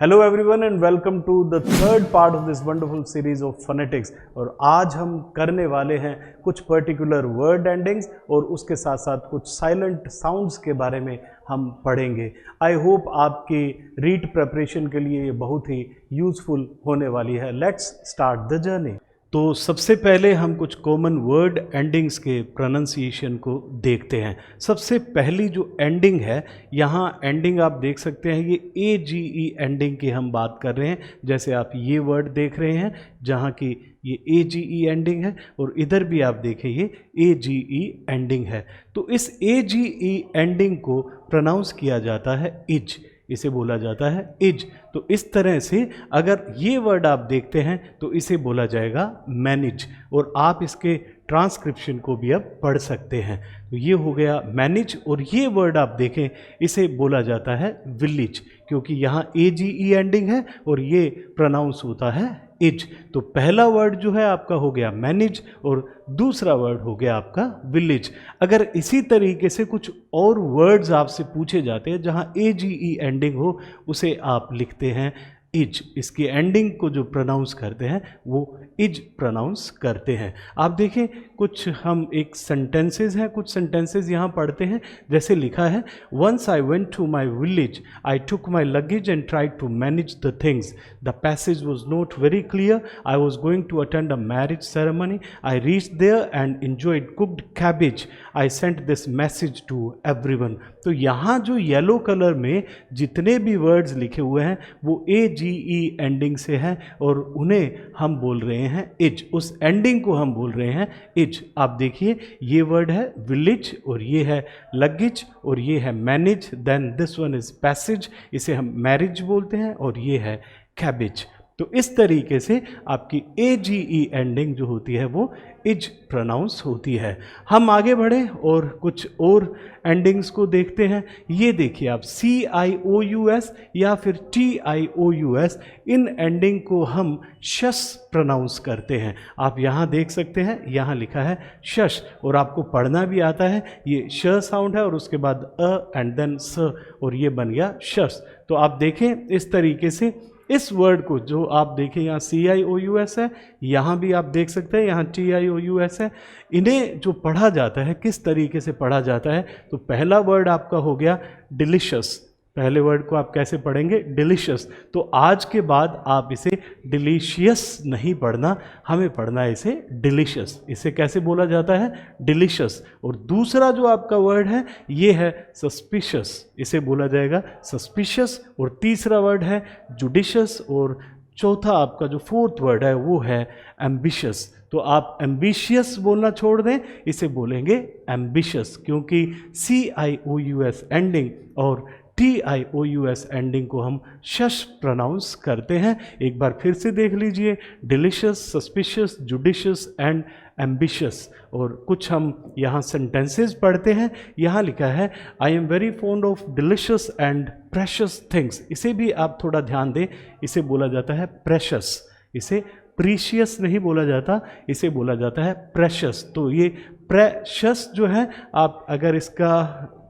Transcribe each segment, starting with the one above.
Hello everyone and welcome to the third part of this wonderful series of phonetics. और आज हम करने वाले हैं कुछ पर्टिकुलर वर्ड एंडिंग्स और उसके साथ साथ कुछ साइलेंट साउंड्स के बारे में हम पढ़ेंगे। आई होप आपकी रीड प्रिपरेशन के लिए ये बहुत ही यूज़फुल होने वाली है। Let's start the journey. तो सबसे पहले हम कुछ कॉमन वर्ड एंडिंग्स के प्रोनाउंसिएशन को देखते हैं। सबसे पहली जो एंडिंग है, यहाँ एंडिंग आप देख सकते हैं, ये AGE एंडिंग की हम बात कर रहे हैं। जैसे आप ये वर्ड देख रहे हैं जहाँ की ये AGE एंडिंग है और इधर भी आप देखें ये AGE एंडिंग है। तो इस AGE एंडिंग को प्रोनाउंस किया जाता है इज, इसे बोला जाता है इज। तो इस तरह से अगर ये वर्ड आप देखते हैं तो इसे बोला जाएगा मैनेज, और आप इसके ट्रांसक्रिप्शन को भी अब पढ़ सकते हैं। तो ये हो गया मैनेज, और ये वर्ड आप देखें इसे बोला जाता है विलेज, क्योंकि यहाँ AGE एंडिंग है और ये प्रोनाउंस होता है इज। तो पहला वर्ड जो है आपका हो गया मैनेज और दूसरा वर्ड हो गया आपका विलेज। अगर इसी तरीके से कुछ और वर्ड्स आपसे पूछे जाते हैं जहाँ AGE एंडिंग हो, उसे आप लिखते हैं इज। इसकी एंडिंग को जो प्रोनाउंस करते हैं वो इज प्रोनाउंस करते हैं। आप देखें कुछ हम एक सेंटेंसेस हैं, कुछ सेंटेंसेस यहाँ पढ़ते हैं। जैसे लिखा है, once I went to my village, I took my luggage and tried to manage the things, the passage was not very clear, I was going to attend a marriage ceremony, I reach there and enjoyed cooked cabbage, I sent this message to everyone। तो यहाँ जो yellow colour में जितने भी words लिखे हुए हैं वो AGE एंडिंग से हैं और उन्हें हम बोल रहे हैं इज। उस एंडिंग को हम बोल रहे हैं इज। आप देखिए ये वर्ड है विलेज और ये है लगेज और ये है manage, then this one is passage, इसे हम मैरिज बोलते हैं, और ये है कैबेज। तो इस तरीके से आपकी AGE एंडिंग जो होती है वो इज प्रोनाउंस होती है। हम आगे बढ़े और कुछ और एंडिंग्स को देखते हैं। ये देखिए आप CIOUS या फिर TIOUS, इन एंडिंग को हम शस प्रोनाउंस करते हैं। आप यहाँ देख सकते हैं, यहाँ लिखा है शश, और आपको पढ़ना भी आता है। ये श साउंड है और उसके बाद अ एंड देन स, और ये बन गया शस। तो आप देखें इस तरीके से इस वर्ड को, जो आप देखें यहाँ CIOUS है, यहाँ भी आप देख सकते हैं यहाँ TIOUS है। इन्हें जो पढ़ा जाता है, किस तरीके से पढ़ा जाता है, तो पहला वर्ड आपका हो गया डिलीशियस। पहले वर्ड को आप कैसे पढ़ेंगे? डिलीशियस। तो आज के बाद आप इसे डिलीशियस नहीं पढ़ना, हमें पढ़ना है इसे डिलीशियस। इसे कैसे बोला जाता है? डिलीशियस। और दूसरा जो आपका वर्ड है ये है सस्पिशियस, इसे बोला जाएगा सस्पिशियस। और तीसरा वर्ड है जुडिशियस, और चौथा आपका जो फोर्थ वर्ड है वो है एम्बिशियस। तो आप एम्बिशियस बोलना छोड़ दें, इसे बोलेंगे एम्बिशियस, क्योंकि CIOUS एंडिंग और TIOUS एंडिंग को हम शश प्रोनाउंस करते हैं। एक बार फिर से देख लीजिए, delicious, suspicious, judicious and ambitious. और कुछ हम यहाँ सेंटेंसेस पढ़ते हैं। यहाँ लिखा है, I am very fond of delicious and precious things. इसे भी आप थोड़ा ध्यान दें, इसे बोला जाता है प्रेशस, इसे प्रीशियस नहीं बोला जाता, इसे बोला जाता है प्रेशस। तो ये प्रेशस जो है, आप अगर इसका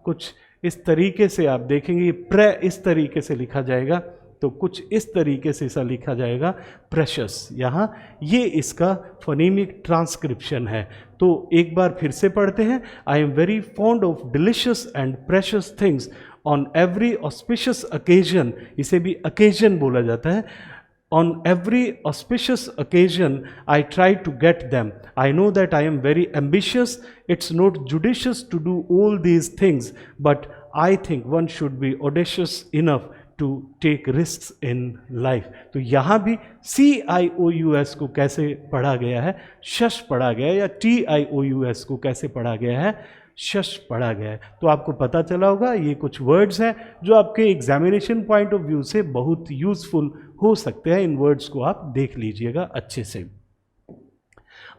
कुछ इस तरीके से आप देखेंगे, प्रे इस तरीके से लिखा जाएगा, तो कुछ इस तरीके से ऐसा लिखा जाएगा प्रेशस। यहाँ ये इसका फोनेमिक ट्रांसक्रिप्शन है। तो एक बार फिर से पढ़ते हैं, I am very fond of delicious and precious things on every auspicious occasion, इसे भी अकेजन बोला जाता है। On every auspicious occasion, I try to get them. I know that I am very ambitious. It's not judicious to do all these things, but I think one should be audacious enough to take risks in life. तो यहाँ भी CIOUS को कैसे पढ़ा गया है? शश पढ़ा गया है। या TIOUS को कैसे पढ़ा गया है? शश पढ़ा गया है। तो आपको पता चला होगा, ये कुछ वर्ड्स हैं जो आपके एग्जामिनेशन पॉइंट ऑफ व्यू से बहुत यूजफुल हो सकते हैं। इन वर्ड्स को आप देख लीजिएगा अच्छे से।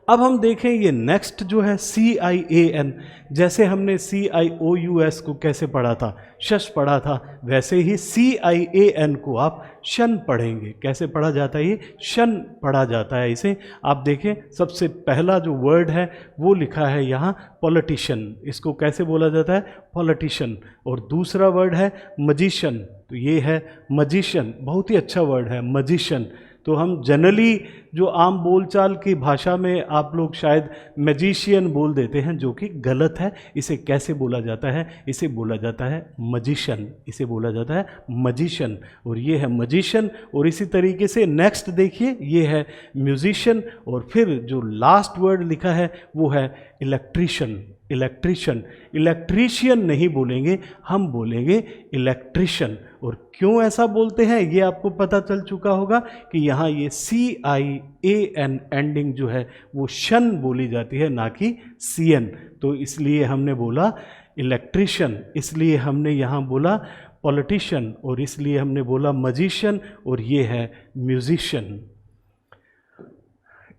अब हम देखें ये नेक्स्ट जो है CIAN, जैसे हमने CIOUS को कैसे पढ़ा था, शश पढ़ा था, वैसे ही CIAN को आप शन पढ़ेंगे। कैसे पढ़ा जाता है? ये शन पढ़ा जाता है इसे। आप देखें सबसे पहला जो वर्ड है वो लिखा है यहाँ पॉलिटिशियन, इसको कैसे बोला जाता है? पॉलिटिशियन। और दूसरा वर्ड है मजिशियन, तो ये है मजिशियन, बहुत ही अच्छा वर्ड है मजिशियन। तो हम जनरली जो आम बोलचाल की भाषा में आप लोग शायद मैजिशियन बोल देते हैं, जो कि गलत है। इसे कैसे बोला जाता है? इसे बोला जाता है मजिशियन, इसे बोला जाता है मजिशियन, और ये है मजिशियन। और इसी तरीके से नेक्स्ट देखिए, ये है म्यूजिशियन, और फिर जो लास्ट वर्ड लिखा है वो है इलेक्ट्रिशियन। इलेक्ट्रिशियन, इलेक्ट्रीशियन नहीं बोलेंगे, हम बोलेंगे इलेक्ट्रिशियन। और क्यों ऐसा बोलते हैं ये आपको पता चल चुका होगा कि यहाँ ये CIAN एंडिंग जो है वो शन बोली जाती है, ना कि CN। तो इसलिए हमने बोला इलेक्ट्रिशियन, इसलिए हमने यहाँ बोला पॉलिटिशियन, और इसलिए हमने बोला मजिशियन, और ये है म्यूजिशियन।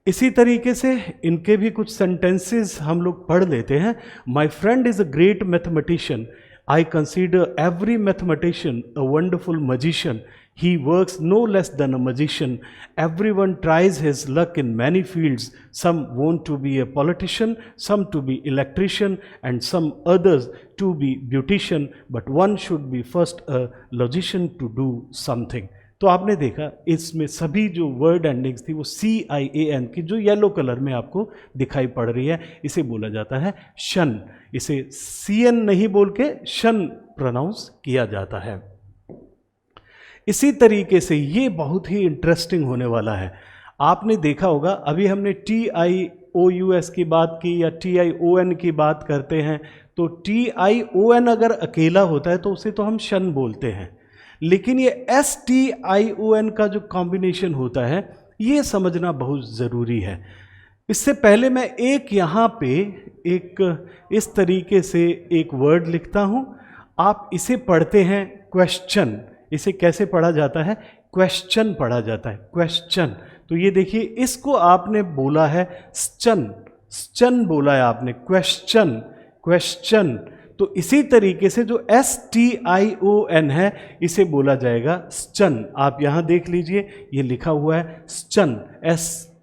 इसी तरीके से इनके भी कुछ सेंटेंसेस हम लोग पढ़ लेते हैं। My friend is a great mathematician, I consider every mathematician a wonderful magician, he works no less than a magician, everyone tries his luck in many fields, some want to be a politician, some to be electrician, and some others to be beautician, but one should be first a logician to do something। तो आपने देखा इसमें सभी जो word endings थी वो CIAN की, जो येलो कलर में आपको दिखाई पड़ रही है, इसे बोला जाता है शन। इसे CN नहीं बोल के शन प्रोनाउंस किया जाता है। इसी तरीके से ये बहुत ही इंटरेस्टिंग होने वाला है। आपने देखा होगा अभी हमने TIOUS की बात की या TION की बात करते हैं, तो TION अगर अकेला होता है तो उसे तो हम शन बोलते हैं, लेकिन ये STION का जो कॉम्बिनेशन होता है ये समझना बहुत ज़रूरी है। इससे पहले मैं एक यहाँ पे एक इस तरीके से एक वर्ड लिखता हूँ, आप इसे पढ़ते हैं क्वेश्चन। इसे कैसे पढ़ा जाता है? क्वेश्चन पढ़ा जाता है, क्वेश्चन। तो ये देखिए, इसको आपने बोला है स्चन, स्चन बोला है आपने, क्वेश्चन, क्वेश्चन। तो इसी तरीके से जो STION है इसे बोला जाएगा स्चन। आप यहाँ देख लीजिए, ये लिखा हुआ है स्चन, STION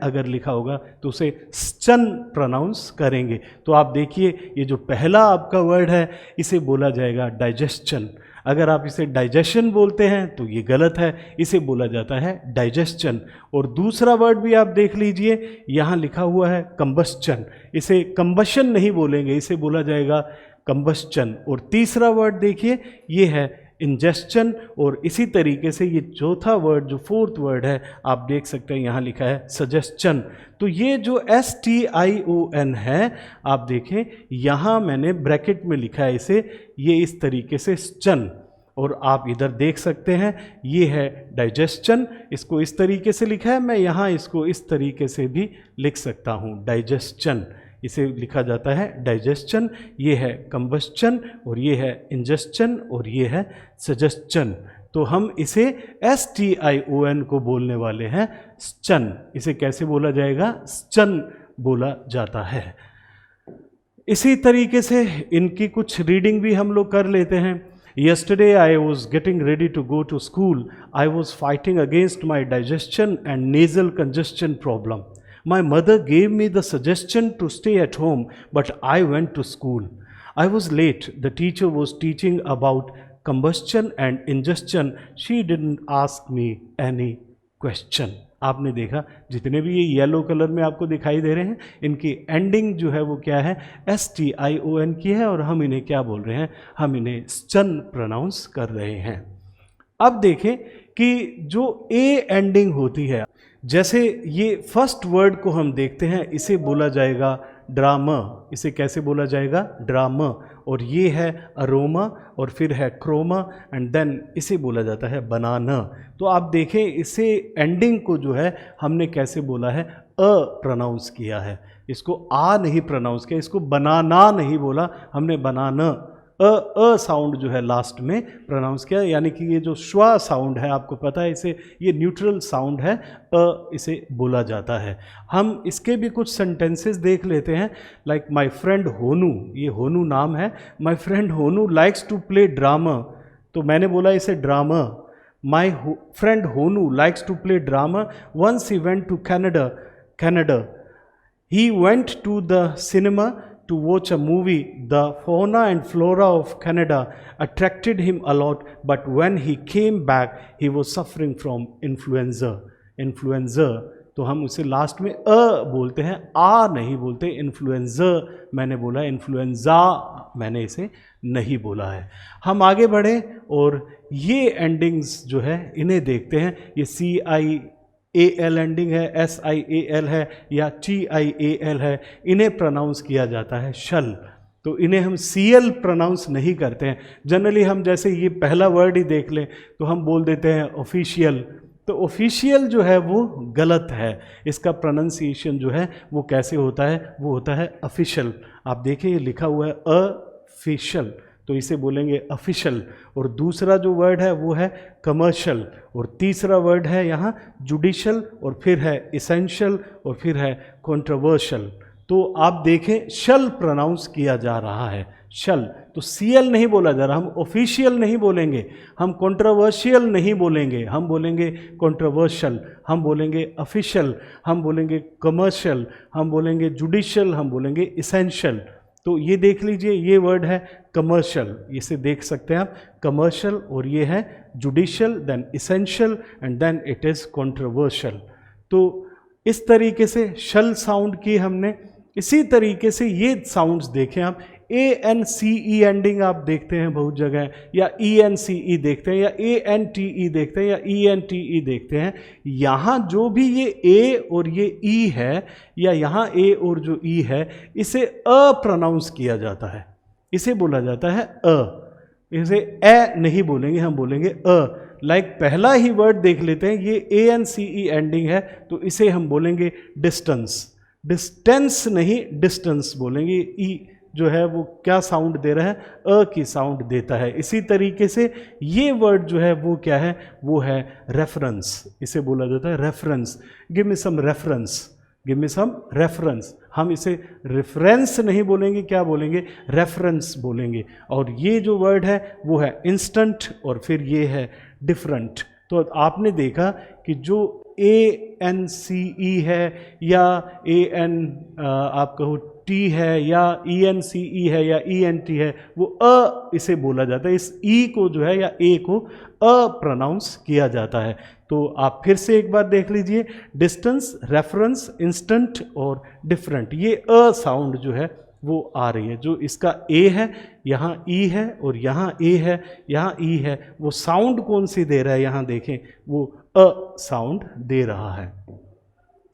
अगर लिखा होगा तो उसे स्चन प्रोनाउंस करेंगे। तो आप देखिए, ये जो पहला आपका वर्ड है इसे बोला जाएगा डाइजेशन। अगर आप इसे डाइजेशन बोलते हैं तो ये गलत है, इसे बोला जाता है डाइजेशन। और दूसरा वर्ड भी आप देख लीजिए, यहाँ लिखा हुआ है कंबस्चन, इसे कंबशन नहीं बोलेंगे, इसे बोला जाएगा कंबस्चन। और तीसरा वर्ड देखिए, ये है इंजेस्शन। और इसी तरीके से ये चौथा वर्ड, जो फोर्थ वर्ड है, आप देख सकते हैं यहाँ लिखा है सजेस्चन। तो ये जो STION है, आप देखें यहाँ मैंने ब्रैकेट में लिखा है इसे, ये इस तरीके से स्चन। और आप इधर देख सकते हैं ये है डाइजेशन, इसको इस तरीके से लिखा है, मैं यहाँ इसको इस तरीके से भी लिख सकता हूँ, डाइजेशन, इसे लिखा जाता है डाइजेशन। ये है कंबस्चन, और ये है इंजेस्शन, और ये है सजेस्चन। तो हम इसे STION को बोलने वाले हैं स्चन। इसे कैसे बोला जाएगा? स्चन बोला जाता है। इसी तरीके से इनकी कुछ रीडिंग भी हम लोग कर लेते हैं। Yesterday I was getting ready to go to school. I was fighting against my digestion and nasal congestion problem. My mother gave me the suggestion to stay at home, but I went to school. I was late. The teacher was teaching about combustion and ingestion. She didn't ask me any question. आपने देखा, जितने भी ये yellow colour में आपको दिखाई दे रहे हैं, इनकी एंडिंग जो है वो क्या है? STION की है, और हम इन्हें क्या बोल रहे हैं? हम इन्हें स्चन प्रोनाउंस कर रहे हैं। अब देखें कि जो A एंडिंग होती है, जैसे ये फर्स्ट वर्ड को हम देखते हैं, इसे बोला जाएगा ड्रामा। इसे कैसे बोला जाएगा? ड्रामा। और ये है अरोमा, और फिर है क्रोमा, एंड देन इसे बोला जाता है बनाना। तो आप देखें, इसे एंडिंग को जो है हमने कैसे बोला है? प्रोनाउंस किया है, इसको आ नहीं प्रोनाउंस किया, इसको बनाना नहीं बोला, हमने बनाना अ साउंड जो है लास्ट में प्रोनाउंस किया, यानी कि ये जो श्वा साउंड है आपको पता है इसे, ये न्यूट्रल साउंड है, इसे बोला जाता है। हम इसके भी कुछ सेंटेंसेस देख लेते हैं, लाइक माय फ्रेंड होनू, ये होनू नाम है, my friend Honu likes to play drama, तो मैंने बोला इसे drama. My friend Honu likes to play drama, once he went to Canada. He went to the cinema to watch a movie. The fauna and flora of Canada attracted him a lot, but when he came back, he was suffering from influenza. Influenza, तो हम उसे last में बोलते हैं, आ नहीं बोलते। Influenza मैंने बोला, इन्फ्लुएंजा मैंने इसे नहीं बोला है। हम आगे बढ़े और ये एंडिंग्स जो है इन्हें देखते हैं। ये CIAL एंडिंग है, SIAL है या TIAL है, इन्हें प्रोनाउंस किया जाता है शल, तो इन्हें हम CL प्रोनाउंस नहीं करते हैं। जनरली हम जैसे ये पहला वर्ड ही देख लें तो हम बोल देते हैं ऑफिशियल, तो ऑफिशियल जो है वो गलत है, इसका प्रोनाउंसिएशन जो है वो कैसे होता है, वो होता है ऑफिशियल। आप देखिए ये लिखा हुआ है ऑफिशियल, तो इसे बोलेंगे ऑफिशियल। और दूसरा जो वर्ड है वो है कमर्शियल, और तीसरा वर्ड है यहाँ जुडिशियल, और फिर है इसेंशियल, और फिर है कंट्रोवर्शियल। तो आप देखें शल प्रोनाउंस किया जा रहा है, शल, तो CL नहीं बोला जा रहा, हम ऑफिशियल नहीं बोलेंगे, हम कंट्रोवर्शियल नहीं बोलेंगे, हम बोलेंगे कंट्रोवर्शियल, हम बोलेंगे ऑफिशियल, हम बोलेंगे कमर्शियल, हम बोलेंगे जुडिशियल, हम बोलेंगे इसेंशियल। तो ये देख लीजिए, ये वर्ड है कमर्शियल, इसे देख सकते हैं आप, कमर्शियल, और ये है judicial, then essential, and then it is controversial. तो इस तरीके से शल साउंड की हमने। इसी तरीके से ये साउंड्स देखें आप, ANCE एंडिंग आप देखते हैं बहुत जगह, या ENCE देखते हैं, या ANTE देखते हैं, या ENTE देखते हैं। यहाँ जो भी ये A और ये E है, या यहाँ A और जो E है, इसे प्रोनाउंस किया जाता है, इसे बोला जाता है इसे नहीं बोलेंगे, हम बोलेंगे लाइक पहला ही वर्ड देख लेते हैं, ये ANCE एंडिंग है, तो इसे हम बोलेंगे डिस्टेंस, डिस्टेंस नहीं डिस्टेंस बोलेंगे। ई जो है वो क्या साउंड दे रहा है, की साउंड देता है। इसी तरीके से ये वर्ड जो है वो क्या है, वो है रेफरेंस, इसे बोला जाता है reference. Give me some reference, give me some reference, हम इसे रेफरेंस नहीं बोलेंगे, क्या बोलेंगे, रेफरेंस बोलेंगे। और ये जो वर्ड है वो है इंस्टेंट, और फिर ये है डिफरेंट। तो आपने देखा कि जो ANCE है, या आप कहो T है, या ENCE है, या ENT है, वो इसे बोला जाता है। इस E को जो है या A को प्रोनाउंस किया जाता है। तो आप फिर से एक बार देख लीजिए, डिस्टेंस, रेफरेंस, इंस्टेंट और डिफरेंट, ये साउंड जो है वो आ रही है। जो इसका A है, यहाँ E है, और यहाँ A है, यहाँ E है, वो साउंड कौन सी दे रहा है, यहाँ देखें, वो साउंड दे रहा है।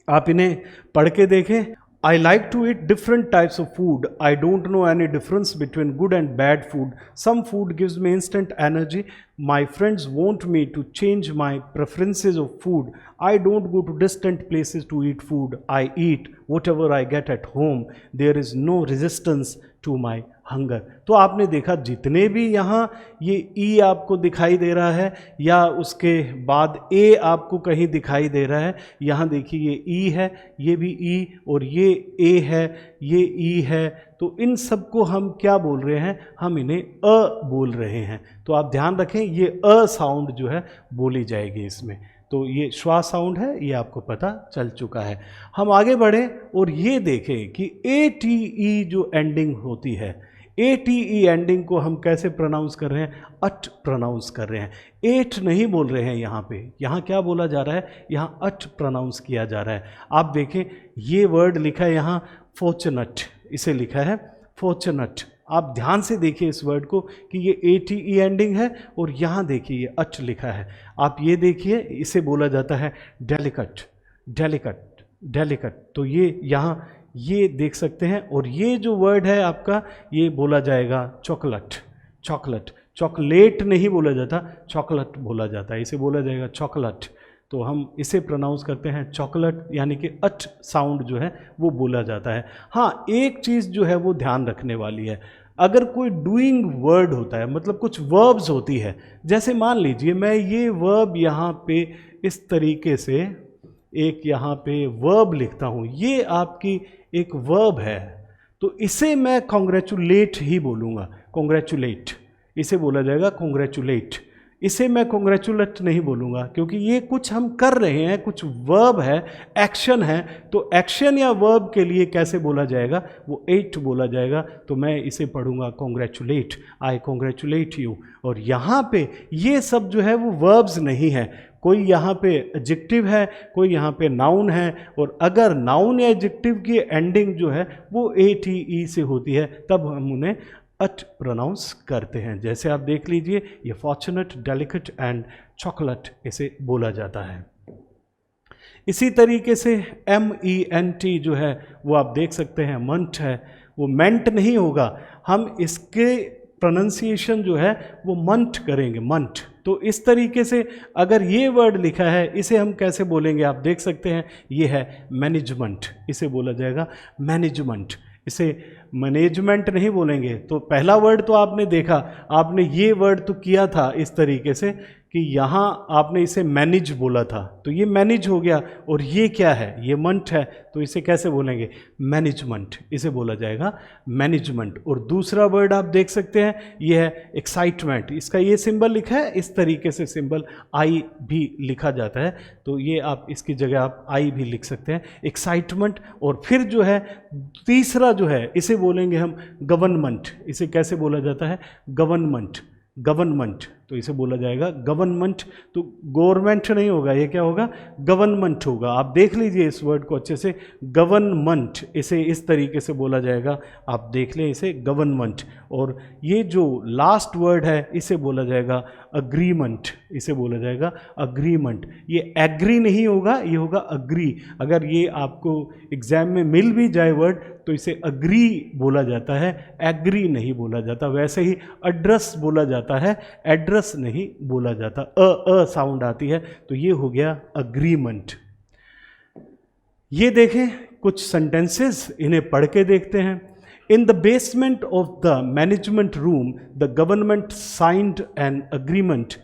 आप इन्हें पढ़ के देखें। I like to eat different types of food. I don't know any difference between good and bad food. Some food gives me instant energy. My friends want me to change my preferences of food. I don't go to distant places to eat food. I eat whatever I get at home. There is no resistance to my hunger. तो आपने देखा जितने भी यहाँ ये E आपको दिखाई दे रहा है, या उसके बाद A आपको कहीं दिखाई दे रहा है, यहाँ देखिए ये E है, ये भी E, और ये A है, ये E है, तो इन सब को हम क्या बोल रहे हैं, हम इन्हें बोल रहे हैं। तो आप ध्यान रखें, ये साउंड जो है बोली जाएगी इसमें। तो ये श्वा साउंड है, ये आपको पता चल चुका है। हम आगे बढ़ें और ये देखें कि ATE जो एंडिंग होती है, ATE एंडिंग को हम कैसे प्रोनाउंस कर रहे हैं, अट प्रोनाउंस कर रहे हैं, एट नहीं बोल रहे हैं। यहाँ पे, यहाँ क्या बोला जा रहा है, यहाँ अट प्रोनाउंस किया जा रहा है। आप देखें ये वर्ड लिखा है यहाँ फॉर्चुनेट, इसे लिखा है फॉर्चुनेट। आप ध्यान से देखिए इस वर्ड को कि ये ATE एंडिंग है, और यहाँ देखिए ये अट लिखा है। आप ये देखिए, इसे बोला जाता है डेलिकेट, डेलिकेट, डेलिकेट। तो ये यहाँ ये देख सकते हैं। और ये जो वर्ड है आपका, ये बोला जाएगा चॉकलेट, चॉकलेट, चॉकलेट नहीं बोला जाता, चॉकलेट बोला जाता है, इसे बोला जाएगा चॉकलेट। तो हम इसे प्रोनाउंस करते हैं चॉकलेट, यानी कि अट साउंड जो है वो बोला जाता है। हाँ, एक चीज़ जो है वो ध्यान रखने वाली है, अगर कोई डूइंग वर्ड होता है, मतलब कुछ वर्ब्स होती है, जैसे मान लीजिए मैं ये वर्ब यहाँ पे इस तरीके से एक यहाँ पे वर्ब लिखता हूँ, ये आपकी एक वर्ब है, तो इसे मैं कॉन्ग्रेचुलेट ही बोलूँगा, कॉन्ग्रेचुलेट, इसे बोला जाएगा कॉन्ग्रेचुलेट। इसे मैं कॉन्ग्रेचुलेट नहीं बोलूँगा, क्योंकि ये कुछ हम कर रहे हैं, कुछ वर्ब है, एक्शन है, तो एक्शन या वर्ब के लिए कैसे बोला जाएगा, वो एट बोला जाएगा, तो मैं इसे पढ़ूंगा कॉन्ग्रेचुलेट, आई कॉन्ग्रेचुलेट यू। और यहाँ पे ये सब जो है वो वर्ब्स नहीं है, कोई यहाँ पे एडजेक्टिव है, कोई यहाँ पे नाउन है, और अगर नाउन या एडजेक्टिव की एंडिंग जो है वो ATE से होती है, तब हम उन्हें अट प्रोनाउंस करते हैं। जैसे आप देख लीजिए, ये फॉर्चुनेट, डेलिकेट एंड चॉकलेट इसे बोला जाता है। इसी तरीके से MENT जो है वो आप देख सकते हैं, मंट है, वो मेंट नहीं होगा, हम इसके प्रोनाउंसिएशन जो है वो मंट करेंगे, मंट। तो इस तरीके से अगर ये वर्ड लिखा है, इसे हम कैसे बोलेंगे, आप देख सकते हैं, ये है मैनेजमेंट, इसे बोला जाएगा मैनेजमेंट, इसे मैनेजमेंट नहीं बोलेंगे। तो पहला वर्ड तो आपने देखा, आपने ये वर्ड तो किया था इस तरीके से कि यहाँ आपने इसे मैनेज बोला था, तो ये मैनेज हो गया, और ये क्या है, ये मंट है, तो इसे कैसे बोलेंगे, मैनेजमेंट, इसे बोला जाएगा मैनेजमेंट। और दूसरा वर्ड आप देख सकते हैं, ये है एक्साइटमेंट, इसका ये सिंबल लिखा है, इस तरीके से सिंबल आई भी लिखा जाता है, तो ये आप इसकी जगह आप आई भी लिख सकते हैं, एक्साइटमेंट। और फिर जो है तीसरा जो है, इसे बोलेंगे हम गवर्नमेंट, इसे कैसे बोला जाता है, गवर्नमेंट, गवर्नमेंट, तो इसे बोला जाएगा गवर्नमेंट। तो गवर्नमेंट नहीं होगा, ये क्या होगा, गवर्नमेंट होगा। आप देख लीजिए इस वर्ड को अच्छे से, गवर्नमेंट, इसे इस तरीके से बोला जाएगा, आप देख लें इसे, गवर्नमेंट। और ये जो लास्ट वर्ड है, इसे बोला जाएगा अग्रीमेंट, इसे बोला जाएगा अग्रीमेंट। ये एग्री नहीं होगा, ये होगा अग्री। अगर ये आपको एग्जाम में मिल भी जाए वर्ड, तो इसे अग्री बोला जाता है, एग्री नहीं बोला जाता। वैसे ही एड्रेस बोला जाता है, एड्रेस नहीं बोला जाता, अ साउंड आती है, तो ये हो गया अग्रीमेंट। ये देखें कुछ सेंटेंसेस, इन्हें पढ़ के देखते हैं। In the basement of the management room, the government signed an agreement.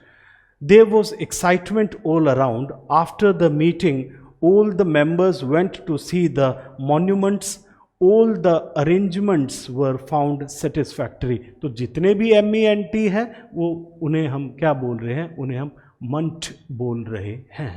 There was excitement all around. After the meeting, all the members went to see the monuments. All the arrangements were found satisfactory. तो जितने भी MENT है, वो उन्हें हम क्या बोल रहे हैं, उन्हें हम मंट बोल रहे हैं।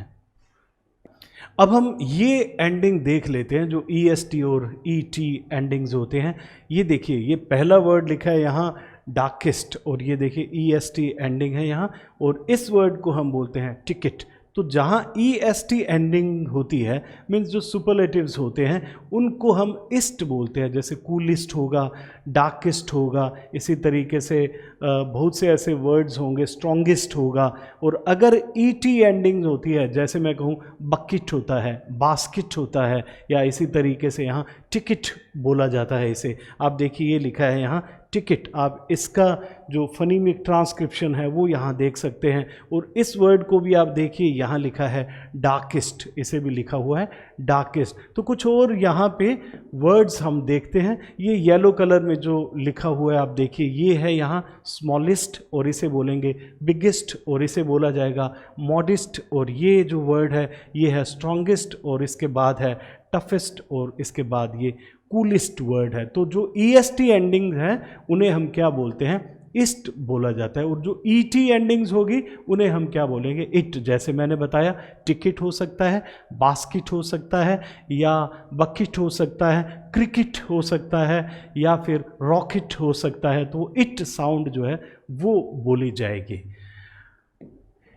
अब हम ये एंडिंग देख लेते हैं, जो EST और ET एंडिंग्स होते हैं। ये देखिए, ये पहला वर्ड लिखा है यहाँ डार्केस्ट, और ये देखिए EST एंडिंग है यहाँ, और इस वर्ड को हम बोलते हैं टिकट। तो जहाँ EST एंडिंग होती है, मीन्स जो सुपरलेटिव्स होते हैं, उनको हम इस्ट बोलते हैं, जैसे कूलिस्ट होगा, डार्केस्ट होगा, इसी तरीके से बहुत से ऐसे वर्ड्स होंगे, स्ट्रॉन्गेस्ट होगा। और अगर ET एंडिंग्स होती है, जैसे मैं कहूँ बकेट होता है, बास्केट होता है, या इसी तरीके से यहाँ टिकट बोला जाता है इसे। आप देखिए ये लिखा है यहाँ टिकट, आप इसका जो फनीमिक ट्रांसक्रिप्शन है वो यहाँ देख सकते हैं। और इस वर्ड को भी आप देखिए, यहाँ लिखा है डार्केस्ट, इसे भी लिखा हुआ है डार्केस्ट। तो कुछ और यहाँ पे वर्ड्स हम देखते हैं। ये येलो कलर में जो लिखा हुआ है आप देखिए, ये है यहाँ स्मॉलेस्ट, और इसे बोलेंगे बिगेस्ट, और इसे बोला जाएगा मॉडेस्ट। और ये जो वर्ड है ये है स्ट्रॉन्गेस्ट, और इसके बाद है टफेस्ट, और इसके बाद ये कूलिस्ट वर्ड है। तो जो EST एंडिंग है उन्हें हम क्या बोलते हैं, इस्ट बोला जाता है। और जो ET एंडिंग्स होगी उन्हें हम क्या बोलेंगे, इट। जैसे मैंने बताया, टिकट हो सकता है, बास्केट हो सकता है, या बकेट हो सकता है, क्रिकेट हो सकता है, या फिर रॉकेट हो सकता है। तो इट साउंड जो है वो बोली जाएगी।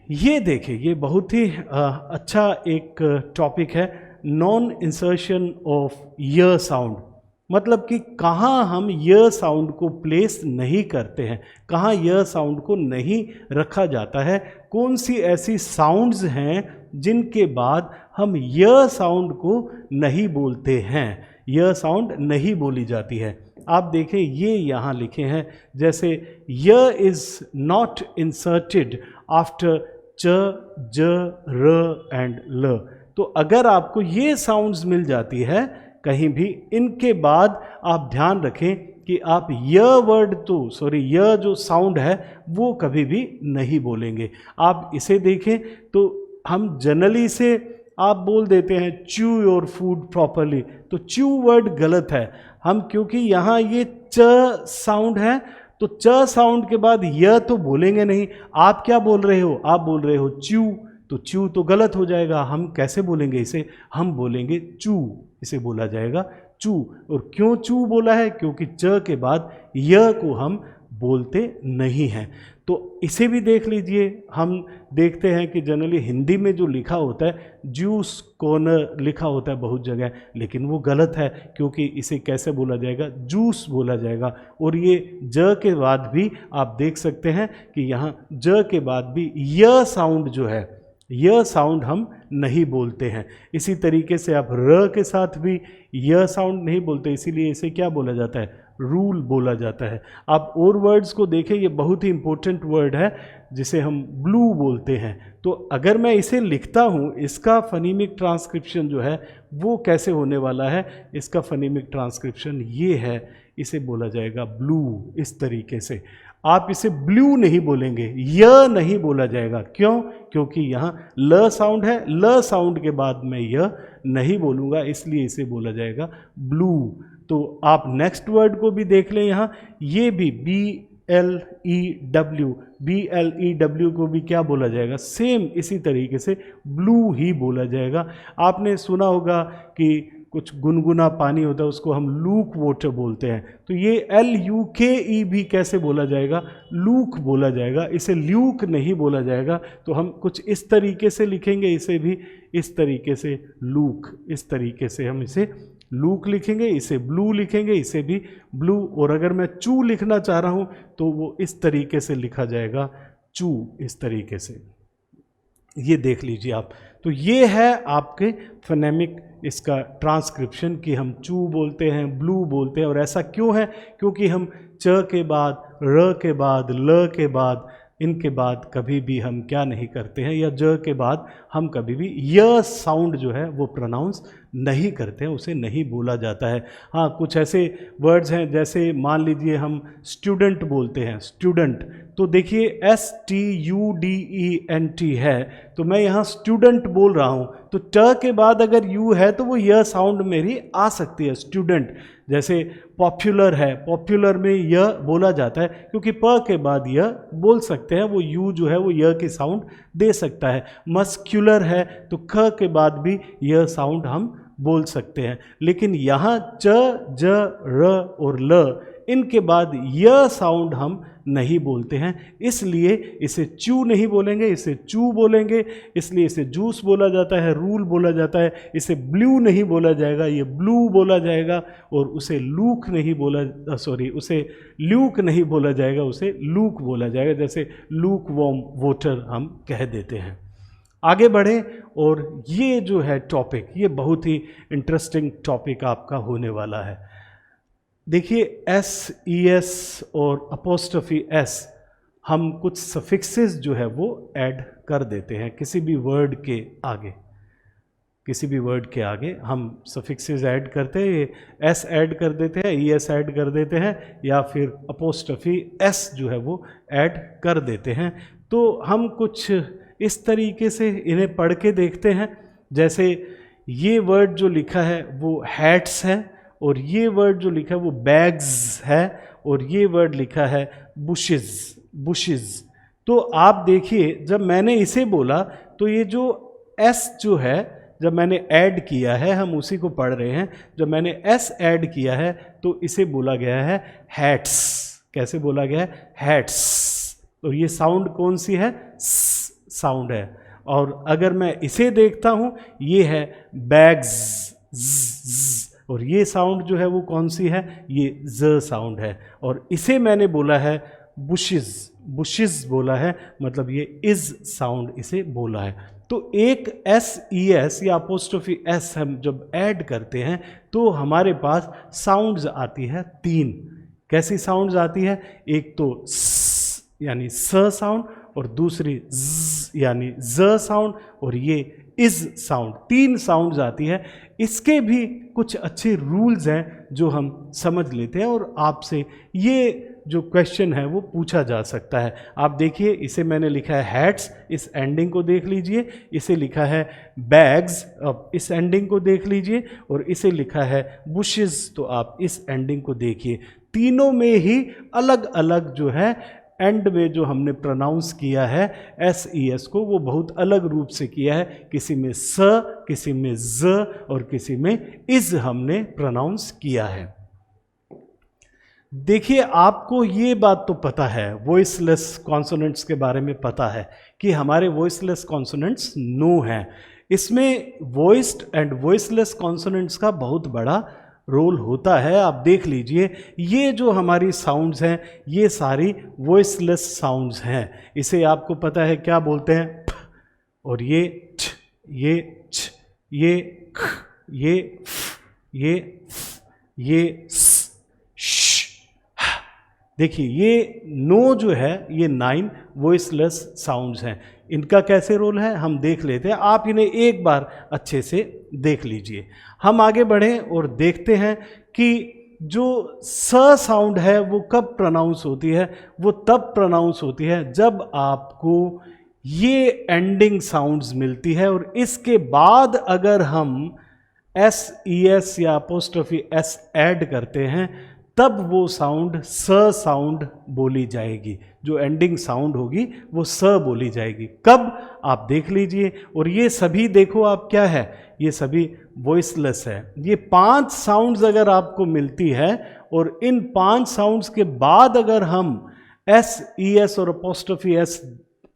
ये देखिए, ये बहुत ही अच्छा एक टॉपिक है, नॉन इंसर्शन ऑफ य साउंड। मतलब कि कहाँ हम य साउंड को प्लेस नहीं करते हैं, कहाँ य साउंड को नहीं रखा जाता है, कौन सी ऐसी साउंड्स हैं जिनके बाद हम य साउंड को नहीं बोलते हैं, य साउंड नहीं बोली जाती है। आप देखें, ये यहाँ लिखे हैं, जैसे य इज़ नॉट इंसर्टेड आफ्टर च, ज, र एंड ल। तो अगर आपको ये साउंड्स मिल जाती है कहीं भी, इनके बाद आप ध्यान रखें कि आप य वर्ड तो य जो साउंड है वो कभी भी नहीं बोलेंगे। आप इसे देखें तो हम जनरली से आप बोल देते हैं च्यू योर फूड प्रॉपरली, तो च्यू वर्ड गलत है। हम क्योंकि यहाँ ये च साउंड है तो च साउंड के बाद य तो बोलेंगे नहीं। आप क्या बोल रहे हो, आप बोल रहे हो च्यू, तो च्यू तो गलत हो जाएगा। हम कैसे बोलेंगे इसे, हम बोलेंगे चू, इसे बोला जाएगा चू। और क्यों चू बोला है, क्योंकि च के बाद य को हम बोलते नहीं हैं। तो इसे भी देख लीजिए। हम देखते हैं कि जनरली हिंदी में जो लिखा होता है जूस कॉर्नर लिखा होता है बहुत जगह, लेकिन वो गलत है, क्योंकि इसे कैसे बोला जाएगा, जूस बोला जाएगा। और ये ज के बाद भी आप देख सकते हैं कि यहाँ ज के बाद भी य साउंड जो है, यह साउंड हम नहीं बोलते हैं। इसी तरीके से आप र के साथ भी यह साउंड नहीं बोलते, इसीलिए इसे क्या बोला जाता है, रूल बोला जाता है। आप और वर्ड्स को देखें, ये बहुत ही इंपॉर्टेंट वर्ड है जिसे हम ब्लू बोलते हैं। तो अगर मैं इसे लिखता हूँ, इसका फनीमिक ट्रांसक्रिप्शन जो है वो कैसे होने वाला है, इसका फनीमिक ट्रांसक्रिप्शन ये है, इसे बोला जाएगा ब्लू, इस तरीके से। आप इसे ब्लू नहीं बोलेंगे, य नहीं बोला जाएगा। क्यों, क्योंकि यहाँ ल साउंड है, ल साउंड के बाद मैं य नहीं बोलूँगा, इसलिए इसे बोला जाएगा ब्लू। तो आप नेक्स्ट वर्ड को भी देख लें, यहाँ ये भी BLEW को भी क्या बोला जाएगा, सेम इसी तरीके से ब्लू ही बोला जाएगा। आपने सुना होगा कि कुछ गुनगुना पानी होता है उसको हम लूक वाटर बोलते हैं, तो ये LUKE भी कैसे बोला जाएगा, लूक बोला जाएगा, इसे ल्यूक नहीं बोला जाएगा। तो हम कुछ इस तरीके से लिखेंगे, इसे भी इस तरीके से लूक, इस तरीके से हम इसे लूक लिखेंगे, इसे ब्लू लिखेंगे, इसे भी ब्लू। और अगर मैं चू लिखना चाह रहा हूँ तो वो इस तरीके से लिखा जाएगा चू, इस तरीके से। ये देख लीजिए आप। तो ये है आपके फोनेमिक इसका ट्रांसक्रिप्शन कि हम चू बोलते हैं, ब्लू बोलते हैं। और ऐसा क्यों है, क्योंकि हम च के बाद, र के बाद, ल के बाद, इनके बाद कभी भी हम क्या नहीं करते हैं, या ज के बाद हम कभी भी य साउंड जो है वो प्रोनाउंस नहीं करते हैं, उसे नहीं बोला जाता है। हाँ, कुछ ऐसे वर्ड्स हैं, जैसे मान लीजिए हम स्टूडेंट बोलते हैं, स्टूडेंट, तो देखिए STUDENT है, तो मैं यहाँ स्टूडेंट बोल रहा हूँ, तो ट के बाद अगर यू है तो वो यह साउंड मेरी आ सकती है, स्टूडेंट। जैसे पॉपुलर है, पॉपुलर में यह बोला जाता है, क्योंकि प के बाद यह बोल सकते हैं, वो यू जो है वो यह की साउंड दे सकता है। मस्क्यूलर है तो ख के बाद भी यह साउंड हम बोल सकते हैं। लेकिन यहाँ च, ज, र और ल, इनके बाद यह साउंड हम नहीं बोलते हैं, इसलिए इसे चू नहीं बोलेंगे, इसे चू बोलेंगे, इसलिए इसे जूस बोला जाता है, रूल बोला जाता है। इसे ब्लू नहीं बोला जाएगा, ये ब्लू बोला जाएगा। और उसे लूक नहीं बोला, उसे ल्यूक नहीं बोला जाएगा, उसे लूक बोला जाएगा। जैसे लूक वार्म वाटर हम कह देते हैं। आगे बढ़े, और ये जो है टॉपिक, ये बहुत ही इंटरेस्टिंग टॉपिक आपका होने वाला है। देखिए SES और अपोस्ट्रोफी S, हम कुछ सफिक्सेस जो है वो ऐड कर देते हैं किसी भी वर्ड के आगे, किसी भी वर्ड के आगे हम सफिक्सेस ऐड करते हैं, S ऐड कर देते हैं, ES ऐड कर देते हैं, या फिर अपोस्ट्रोफी S जो है वो ऐड कर देते हैं। तो हम कुछ इस तरीके से इन्हें पढ़ के देखते हैं। जैसे ये वर्ड जो लिखा है वो हैट्स है, और ये वर्ड जो लिखा है वो बैग्स है, और ये वर्ड लिखा है बुशेस। तो आप देखिए, जब मैंने इसे बोला तो ये जो S जो है, जब मैंने ऐड किया है, हम उसी को पढ़ रहे हैं, जब मैंने S ऐड किया है तो इसे बोला गया है हैट्स। कैसे बोला गया है, हैट्स। तो ये साउंड कौन सी है, साउंड है। और अगर मैं इसे देखता हूँ, ये है बैग्स, और ये साउंड जो है वो कौन सी है, ये ज साउंड है। और इसे मैंने बोला है बुशेस बोला है, मतलब ये इज साउंड इसे बोला है। तो एक SES या अपोस्ट्रोफी S हम जब ऐड करते हैं तो हमारे पास साउंड्स आती है 3। कैसी साउंड्स आती है, एक तो स यानी स साउंड, और दूसरी ज यानी ज साउंड और ये इज साउंड, 3 साउंड्स आती है। इसके भी कुछ अच्छे रूल्स हैं जो हम समझ लेते हैं और आपसे ये जो क्वेश्चन है वो पूछा जा सकता है। आप देखिए, इसे मैंने लिखा है हैट्स, इस एंडिंग को देख लीजिए। इसे लिखा है बैग्स, अब इस एंडिंग को देख लीजिए। और इसे लिखा है बुशेस, तो आप इस एंडिंग को देखिए। तीनों में ही अलग अलग जो है एंड में जो हमने प्रोनाउंस किया है SES को, वो बहुत अलग रूप से किया है। किसी में स, किसी में ज और किसी में इज हमने प्रोनाउंस किया है। देखिए, आपको ये बात तो पता है, वॉइसलेस कॉन्सोनेंट्स के बारे में पता है कि हमारे वॉइसलेस कॉन्सोनेंट्स नो हैं। इसमें वॉइस्ड एंड वॉइसलेस कॉन्सोनेंट्स का बहुत बड़ा रोल होता है। आप देख लीजिए, ये जो हमारी साउंड्स हैं ये सारी वॉइसलेस साउंड्स हैं। इसे आपको पता है क्या बोलते हैं, फ, और ये ठ, ये छ, ये ख, ये फ, ये फ, ये स, श, ह। देखिए, ये नो जो है ये 9 वॉइसलेस साउंड्स हैं। इनका कैसे रोल है हम देख लेते हैं। आप इन्हें एक बार अच्छे से देख लीजिए। हम आगे बढ़ें और देखते हैं कि जो स साउंड है वो कब प्रोनाउंस होती है। वो तब प्रोनाउंस होती है जब आपको ये एंडिंग साउंड्स मिलती है और इसके बाद अगर हम SES या अपोस्ट्रोफी S ऐड करते हैं तब वो साउंड स साउंड बोली जाएगी। जो एंडिंग साउंड होगी वो स बोली जाएगी। कब, आप देख लीजिए। और ये सभी देखो आप क्या है, ये सभी वॉइसलेस है। ये 5 साउंड्स अगर आपको मिलती है और इन 5 साउंड्स के बाद अगर हम SES और अपोस्ट्रोफी S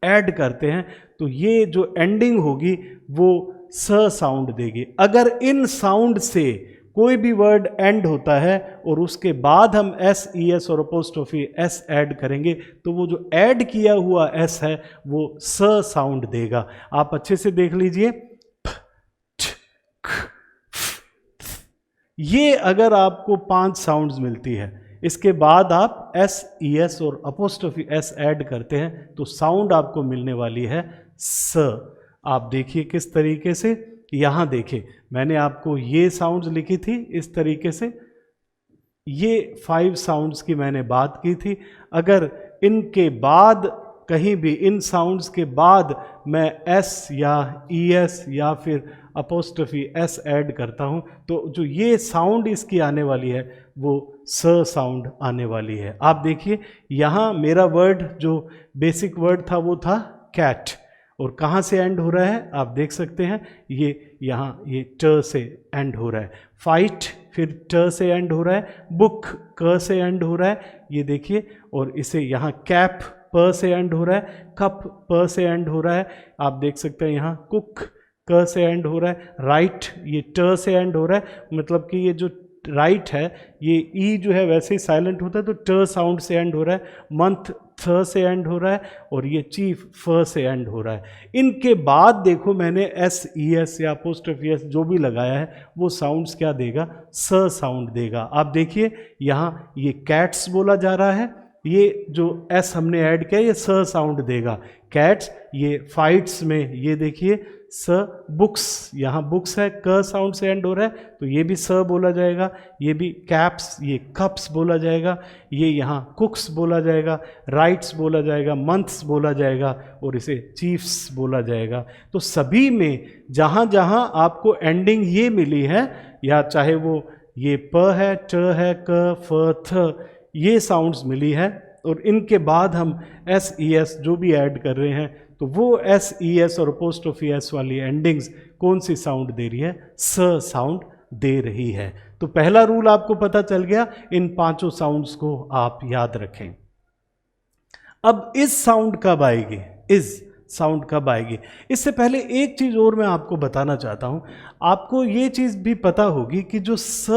ऐड करते हैं तो ये जो एंडिंग होगी वो स साउंड देगी। अगर इन साउंड से कोई भी वर्ड एंड होता है और उसके बाद हम SES और अपोस्ट्रोफी S ऐड करेंगे तो वो जो ऐड किया हुआ S है वो स साउंड देगा। आप अच्छे से देख लीजिए, ये अगर आपको 5 साउंड्स मिलती है, इसके बाद आप SES और अपोस्ट्रोफी S ऐड करते हैं तो साउंड आपको मिलने वाली है स। आप देखिए किस तरीके से, यहाँ देखिए मैंने आपको ये साउंड्स लिखी थी इस तरीके से। ये 5 साउंड्स की मैंने बात की थी। अगर इनके बाद कहीं भी इन साउंड्स के बाद मैं S या ES या फिर अपोस्ट्रोफी S ऐड करता हूँ तो जो ये साउंड इसकी आने वाली है वो स साउंड आने वाली है। आप देखिए, यहाँ मेरा वर्ड जो बेसिक वर्ड था वो था कैट, और कहाँ से एंड हो रहा है आप देख सकते हैं, ये यहाँ ये ट से एंड हो रहा है। फाइट फिर ट से एंड हो रहा है। बुक क से एंड हो रहा है, ये देखिए। और इसे यहाँ कैप प से एंड हो रहा है। कप प से एंड हो रहा है, आप देख सकते हैं। यहाँ कुक क से एंड हो रहा है। राइट ये ट से एंड हो रहा है, मतलब कि ये जो राइट है ये ई जो है वैसे ही साइलेंट होता है तो ट साउंड से एंड हो रहा है। मंथ थ से एंड हो रहा है और ये चीफ फ से एंड हो रहा है। इनके बाद देखो मैंने SES या अपोस्ट्रोफी S जो भी लगाया है वो साउंड्स क्या देगा, स साउंड देगा। आप देखिए यहाँ ये कैट्स बोला जा रहा है, ये जो S हमने ऐड किया ये स साउंड देगा। कैट्स, ये फाइट्स में ये देखिए स। बुक्स, यहाँ बुक्स है क साउंड से एंड हो रहा है तो ये भी स बोला जाएगा। ये भी कैप्स, ये कप्स बोला जाएगा। ये यहाँ कुक्स बोला जाएगा, राइट्स बोला जाएगा, मंथ्स बोला जाएगा और इसे चीफ्स बोला जाएगा। तो सभी में जहाँ जहाँ आपको एंडिंग ये मिली है, या चाहे वो ये प है, ट है, क, फ, थ, ये साउंड्स मिली है और इनके बाद हम SES जो भी ऐड कर रहे हैं तो वो SES और अपोस्ट्रोफी S वाली एंडिंग्स कौन सी साउंड दे रही है, स साउंड दे रही है। तो पहला रूल आपको पता चल गया, इन 5 साउंड्स को आप याद रखें। अब इस साउंड कब आएगी, इस साउंड कब आएगी, इससे पहले एक चीज़ और मैं आपको बताना चाहता हूँ। आपको ये चीज़ भी पता होगी कि जो स,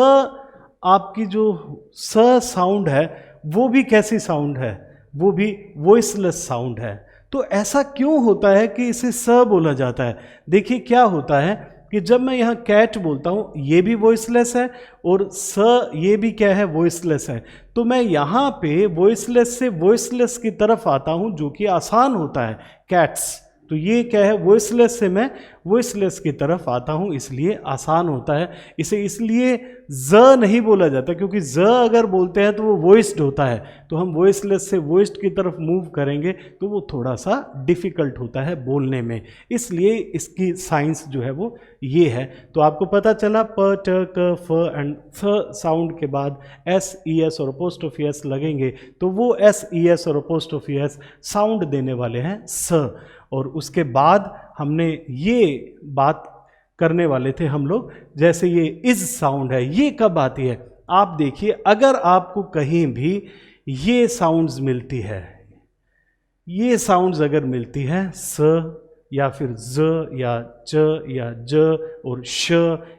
आपकी जो स साउंड है वो भी कैसी साउंड है, वो भी वॉइसलेस साउंड है। तो ऐसा क्यों होता है कि इसे स बोला जाता है। देखिए क्या होता है कि जब मैं यहाँ कैट बोलता हूँ ये भी वॉइसलेस है और स ये भी क्या है, वॉइसलेस है। तो मैं यहाँ पे वॉइसलेस से वॉइसलेस की तरफ आता हूँ जो कि आसान होता है, कैट्स। तो ये क्या है, वॉइसलेस से मैं वॉइसलेस की तरफ आता हूँ, इसलिए आसान होता है। इसे इसलिए ज नहीं बोला जाता क्योंकि ज अगर बोलते हैं तो वो वॉइस्ड होता है, तो हम वॉइसलेस से वॉइस्ड की तरफ मूव करेंगे तो वो थोड़ा सा डिफ़िकल्ट होता है बोलने में, इसलिए इसकी साइंस जो है वो ये है। तो आपको पता चला प ट क फ एंड थ साउंड के बाद एस ई एस और अपोस्ट्रोफी एस लगेंगे, तो वो एस ई एस और अपोस्ट्रोफी एस साउंड देने वाले हैं स। और उसके बाद हमने ये बात करने वाले थे हम लोग, जैसे ये इज साउंड है, ये कब आती है? आप देखिए, अगर आपको कहीं भी ये साउंड्स मिलती है, ये साउंड्स अगर मिलती है स या फिर ज या च या ज और श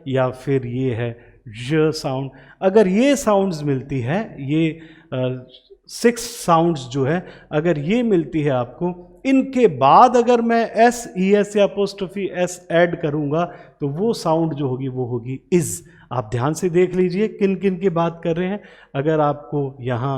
या फिर ये है ज साउंड, अगर ये साउंड्स मिलती है, ये 6 साउंड्स जो है अगर ये मिलती है आपको, इनके बाद अगर मैं एस ई एस या अपोस्ट्रोफी एस ऐड करूंगा तो वो साउंड जो होगी वो होगी इज। आप ध्यान से देख लीजिए किन किन की बात कर रहे हैं। अगर आपको यहाँ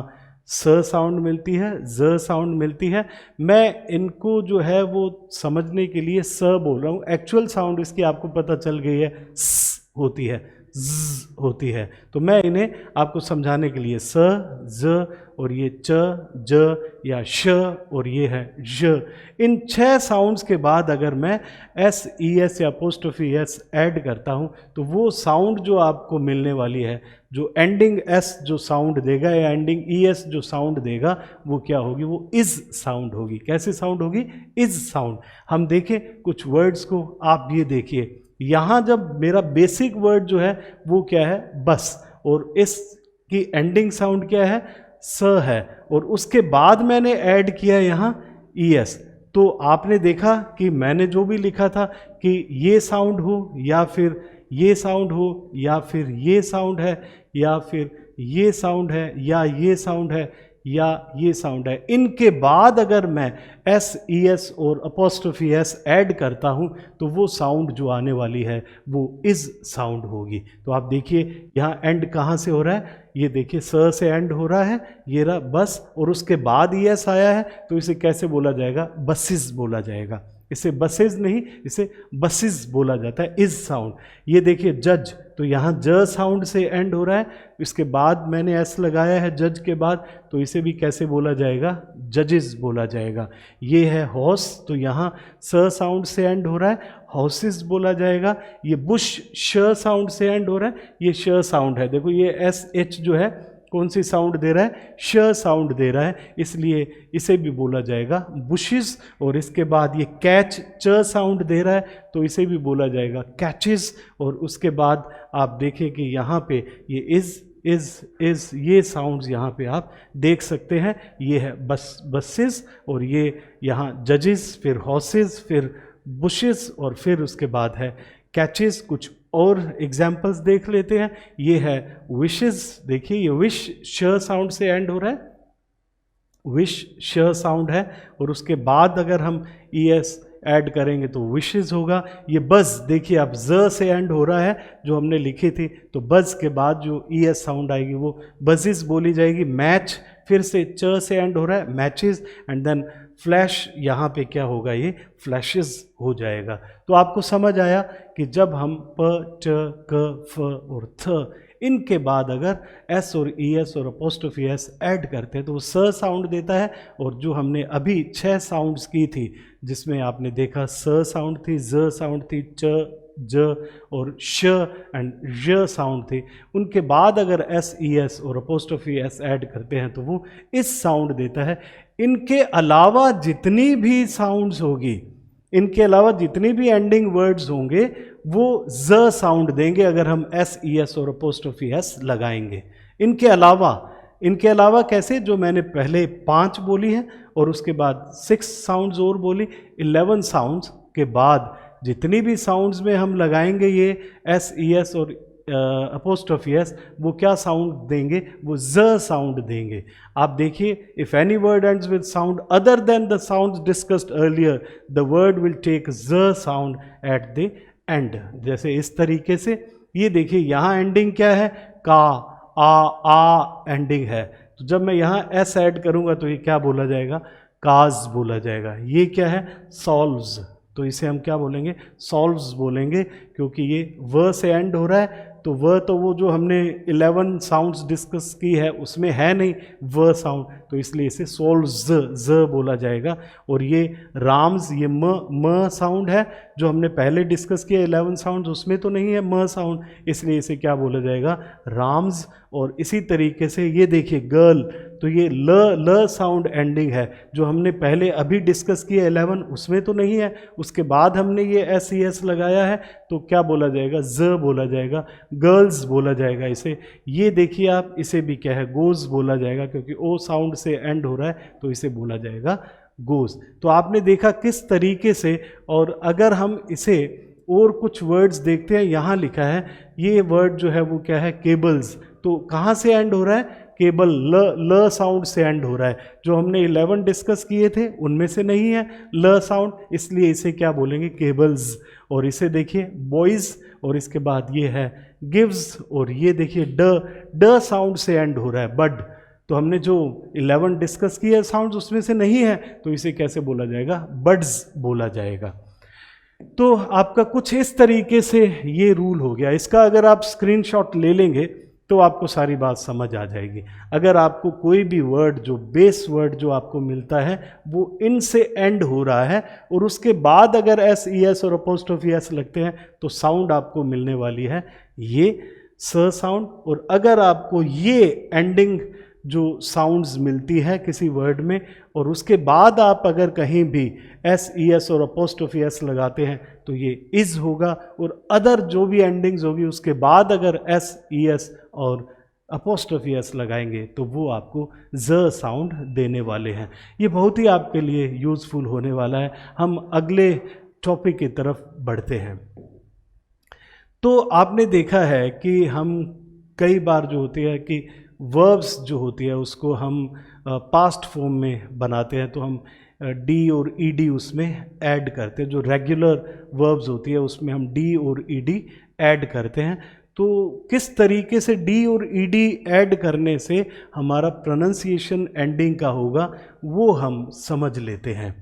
स साउंड मिलती है, ज साउंड मिलती है, मैं इनको जो है वो समझने के लिए स बोल रहा हूँ, एक्चुअल साउंड इसकी आपको पता चल गई है स होती है, ज होती है, तो मैं इन्हें आपको समझाने के लिए स, ज और ये च, ज या श और ये है ज, इन 6 साउंड्स के बाद अगर मैं एस ई एस या अपोस्ट्रोफी एस ऐड करता हूँ तो वो साउंड जो आपको मिलने वाली है, जो एंडिंग एस जो साउंड देगा या एंडिंग ई एस जो साउंड देगा, वो क्या होगी? वो इज साउंड होगी। कैसे साउंड होगी? Is sound. हम देखें कुछ वर्ड्स को, आप ये देखिए, यहाँ जब मेरा बेसिक वर्ड जो है वो क्या है? बस, और इसकी एंडिंग साउंड क्या है? स है, और उसके बाद मैंने ऐड किया यहाँ ई एस, तो आपने देखा कि मैंने जो भी लिखा था कि ये साउंड हो या फिर ये साउंड हो या फिर ये साउंड है या फिर ये साउंड है या ये साउंड है या ये साउंड है, इनके बाद अगर मैं एस ई एस और अपोस्ट्रोफी एस ऐड करता हूँ तो वो साउंड जो आने वाली है वो इज साउंड होगी। तो आप देखिए यहाँ एंड कहाँ से हो रहा है, ये देखिए स से एंड हो रहा है, ये रहा बस, और उसके बाद ई एस आया है, तो इसे कैसे बोला जाएगा? बसेस बोला जाएगा। इसे बसेस नहीं, इसे बसेस बोला जाता है, इज साउंड। ये देखिए जज, तो यहाँ ज साउंड से एंड हो रहा है, इसके बाद मैंने एस लगाया है जज के बाद, तो इसे भी कैसे बोला जाएगा? जजेस बोला जाएगा। ये है हॉर्स, तो यहाँ स साउंड से एंड हो रहा है, हॉर्सेस बोला जाएगा। ये बुश श साउंड से एंड हो रहा है, ये श साउंड है। देखो ये एस एच जो है कौन सी साउंड दे रहा है? श साउंड दे रहा है, इसलिए इसे भी बोला जाएगा बुशेस। और इसके बाद ये कैच च साउंड दे रहा है, तो इसे भी बोला जाएगा कैचेस। और उसके बाद आप देखें कि यहाँ पे ये इज ये साउंड्स यहाँ पे आप देख सकते हैं। ये है बसेस, और ये यहाँ जजेस, फिर हॉर्सेस, फिर बुशेस, और फिर उसके बाद है कैचेस। कुछ और एग्जाम्पल्स देख लेते हैं। ये है विशेस, देखिए ये विश श साउंड से एंड हो रहा है, विश श साउंड है, और उसके बाद अगर हम ई एस ऐड करेंगे तो विशेस होगा। ये बज, देखिए आप ज से एंड हो रहा है जो हमने लिखी थी, तो बज के बाद जो ई एस साउंड आएगी वो बजेस बोली जाएगी। मैच फिर से च से एंड हो रहा है, मैचेस, एंड देन फ्लैश, यहाँ पे क्या होगा? ये फ्लैशेस हो जाएगा। तो आपको समझ आया कि जब हम प ट क फ और थ इनके बाद अगर एस और ई एस और अपोस्ट्रोफी एस ऐड करते हैं तो वो स साउंड देता है। और जो हमने अभी 6 साउंड्स की थी, जिसमें आपने देखा स साउंड थी, ज साउंड थी, च, ज और श एंड ज साउंड थी, उनके बाद अगर एस ई एस और अपोस्ट्रोफी एस ऐड करते हैं तो वो इस साउंड देता है। इनके अलावा जितनी भी साउंड्स होगी, इनके अलावा जितने भी एंडिंग वर्ड्स होंगे वो ज साउंड देंगे अगर हम एस ई एस और अपोस्ट्रोफी एस लगाएंगे। इनके अलावा कैसे? जो मैंने पहले 5 बोली है और उसके बाद 6 साउंड्स और बोली, 11 साउंड्स के बाद जितनी भी साउंड्स में हम लगाएंगे ये एस ई एस और अपोस्ट्रोफी एस, वो क्या साउंड देंगे? वो ज साउंड देंगे। आप देखिए, if any word ends with sound other than the sounds discussed earlier, the word will take j sound at the end. जैसे इस तरीके से, ये देखिए यहाँ एंडिंग क्या है? का, आ एंडिंग है, तो जब मैं यहाँ एस ऐड करूँगा तो ये क्या बोला जाएगा? काज बोला जाएगा। ये क्या है, सॉल्व्स, तो इसे हम क्या बोलेंगे, सॉल्व्स बोलेंगे, क्योंकि ये व से एंड हो रहा है। तो व तो वो जो हमने 11 साउंड्स डिस्कस की है उसमें है नहीं व साउंड, तो इसलिए इसे सोल्व्स ज बोला जाएगा। और ये राम्स, ये म साउंड है जो हमने पहले डिस्कस किया 11 साउंड, उसमें तो नहीं है म साउंड, इसलिए इसे क्या बोला जाएगा, राम्स। और इसी तरीके से ये देखिए गर्ल, तो ये ल साउंड एंडिंग है जो हमने पहले अभी डिस्कस किया 11, उसमें तो नहीं है, उसके बाद हमने ये एस लगाया है, तो क्या बोला जाएगा, ज बोला जाएगा, गर्ल्स बोला जाएगा इसे। ये देखिए आप, इसे भी क्या है, गोज बोला जाएगा, क्योंकि ओ साउंड से एंड हो रहा है तो इसे बोला जाएगा गोज। तो आपने देखा किस तरीके से। और अगर हम इसे और कुछ वर्ड्स देखते हैं, यहाँ लिखा है ये वर्ड जो है वो क्या है, केबल्स, तो कहाँ से एंड हो रहा है, केबल, ल साउंड से एंड हो रहा है। जो हमने 11 डिस्कस किए थे उनमें से नहीं है ल साउंड, इसलिए इसे क्या बोलेंगे, केबल्स। और इसे देखिए बॉयज, और इसके बाद ये है गिव्स, और ये देखिए ड साउंड से एंड हो रहा है, बड। तो हमने जो 11 डिस्कस किए साउंड्स उसमें से नहीं है, तो इसे कैसे बोला जाएगा, बड्स बोला जाएगा। तो आपका कुछ इस तरीके से ये रूल हो गया। इसका अगर आप स्क्रीनशॉट ले लेंगे तो आपको सारी बात समझ आ जाएगी। अगर आपको कोई भी वर्ड, जो बेस वर्ड जो आपको मिलता है वो इन से एंड हो रहा है और उसके बाद अगर एस ई एस और अपोस्ट्रोफी एस लगते हैं तो साउंड आपको मिलने वाली है ये स साउंड। और अगर आपको ये एंडिंग जो साउंड्स मिलती है किसी वर्ड में और उसके बाद आप अगर कहीं भी एस ई एस और अपोस्ट्रोफी एस लगाते हैं तो ये इज होगा। और अदर जो भी एंडिंग्स होगी उसके बाद अगर एस ई एस और अपोस्ट्रोफी एस लगाएंगे तो वो आपको ज साउंड देने वाले हैं। ये बहुत ही आपके लिए यूज़फुल होने वाला है। हम अगले टॉपिक की तरफ बढ़ते हैं। तो आपने देखा है कि हम कई बार जो होती है कि वर्ब्स जो होती है उसको हम पास्ट फॉर्म में बनाते हैं, तो हम डी और ई डी उसमें ऐड करते हैं। जो रेगुलर वर्ब्स होती है उसमें हम डी और ई डी ऐड करते हैं। तो किस तरीके से डी और ई डी ऐड करने से हमारा प्रोनाउंसिएशन एंडिंग का होगा वो हम समझ लेते हैं।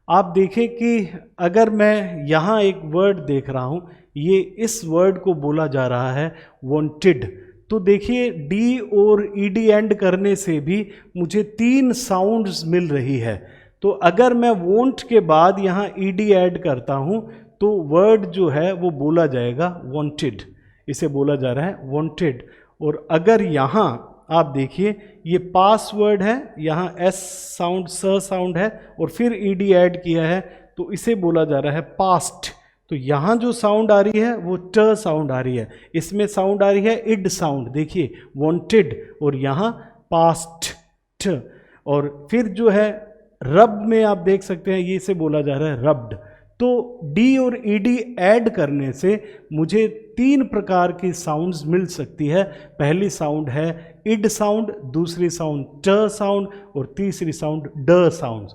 आप देखें कि अगर मैं यहाँ एक वर्ड देख रहा हूँ, ये इस वर्ड को बोला जा रहा है वांटेड, तो देखिए डी और ई डी एंड करने से भी मुझे 3 साउंड्स मिल रही है। तो अगर मैं वॉन्ट के बाद यहाँ ई डी ऐड करता हूँ तो वर्ड जो है वो बोला जाएगा वांटेड, इसे बोला जा रहा है वांटेड। और अगर यहाँ आप देखिए ये पास वर्ड है, यहाँ एस साउंड स साउंड है और फिर ई डी ऐड किया है तो इसे बोला जा रहा है पास्ट। तो यहाँ जो साउंड आ रही है वो ट साउंड आ रही है, इसमें साउंड आ रही है इड साउंड, देखिए वांटेड, और यहाँ पास्ट ट। और फिर जो है रब में आप देख सकते हैं ये इसे बोला जा रहा है रब्ड। तो डी और ई डी ऐड करने से मुझे 3 प्रकार की साउंड्स मिल सकती है। पहली साउंड है इड साउंड, दूसरी साउंड ट साउंड और तीसरी साउंड ड साउंड।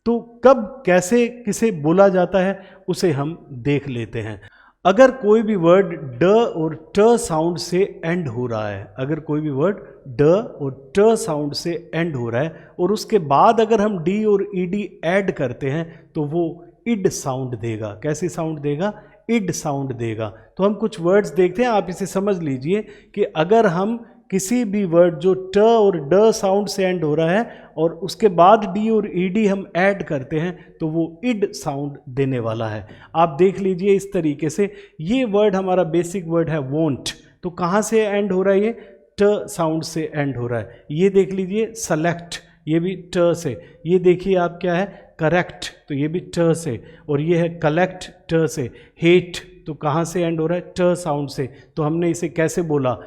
तो कब कैसे किसे बोला जाता है उसे हम देख लेते हैं। अगर कोई भी वर्ड ड और ट साउंड से एंड हो रहा है, अगर कोई भी वर्ड ड और ट साउंड से एंड हो रहा है और उसके बाद अगर हम डी और ई डी ऐड करते हैं तो वो इड साउंड देगा। कैसी साउंड देगा? इड साउंड देगा। तो हम कुछ वर्ड्स देखते हैं, आप इसे समझ लीजिए कि अगर हम किसी भी वर्ड जो ट और ड साउंड से एंड हो रहा है और उसके बाद डी और ई डी हम ऐड करते हैं तो वो इड साउंड देने वाला है। आप देख लीजिए इस तरीके से, ये वर्ड हमारा बेसिक वर्ड है वॉन्ट, तो कहाँ से एंड हो रहा है? ये ट साउंड से एंड हो रहा है। ये देख लीजिए सेलेक्ट, ये भी ट से। ये देखिए आप क्या है करेक्ट, तो ये भी ट से। और ये है कलेक्ट ट से। हेट तो कहाँ से एंड हो रहा है? ट साउंड से। तो हमने इसे कैसे बोला?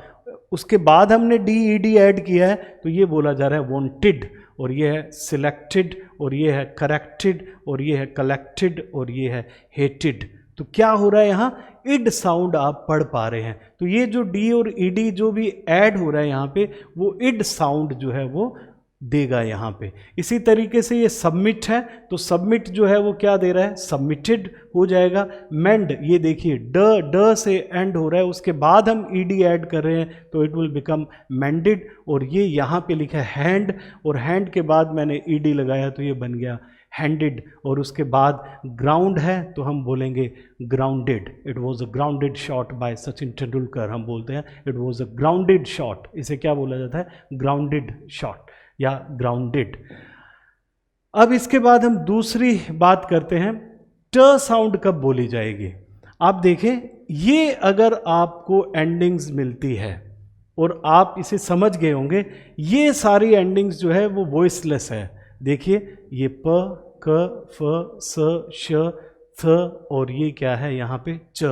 उसके बाद हमने डी ई डी ऐड किया है तो ये बोला जा रहा है वांटेड, और ये है सिलेक्टेड, और ये है करेक्टेड, और ये है कलेक्टेड, और ये है हेटेड। तो क्या हो रहा है यहाँ? इड साउंड आप पढ़ पा रहे हैं। तो ये जो डी और ई डी जो भी ऐड हो रहा है यहाँ पे वो इड साउंड जो है वो देगा यहाँ पे। इसी तरीके से ये सबमिट है, तो सबमिट जो है वो क्या दे रहा है, सबमिटेड हो जाएगा। मेंड, ये देखिए ड से एंड हो रहा है, उसके बाद हम ईडी ऐड कर रहे हैं तो इट विल बिकम मेंडेड। और ये यहाँ पे लिखा है हैंड, और हैंड के बाद मैंने ईडी लगाया तो ये बन गया हैंडेड। और उसके बाद ग्राउंड है तो हम बोलेंगे grounded. It was a grounded shot bye Sachin Tendulkar, हम बोलते हैं it was a grounded shot. इसे क्या बोला जाता है, ग्राउंडेड शॉट या ग्राउंडेड। अब इसके बाद हम दूसरी बात करते हैं, ट साउंड कब बोली जाएगी। आप देखें, ये अगर आपको एंडिंग्स मिलती है और आप इसे समझ गए होंगे, ये सारी एंडिंग्स जो है वो वॉइसलेस है। देखिए ये प, क, फ, स, श, थ, और ये क्या है यहाँ पे च।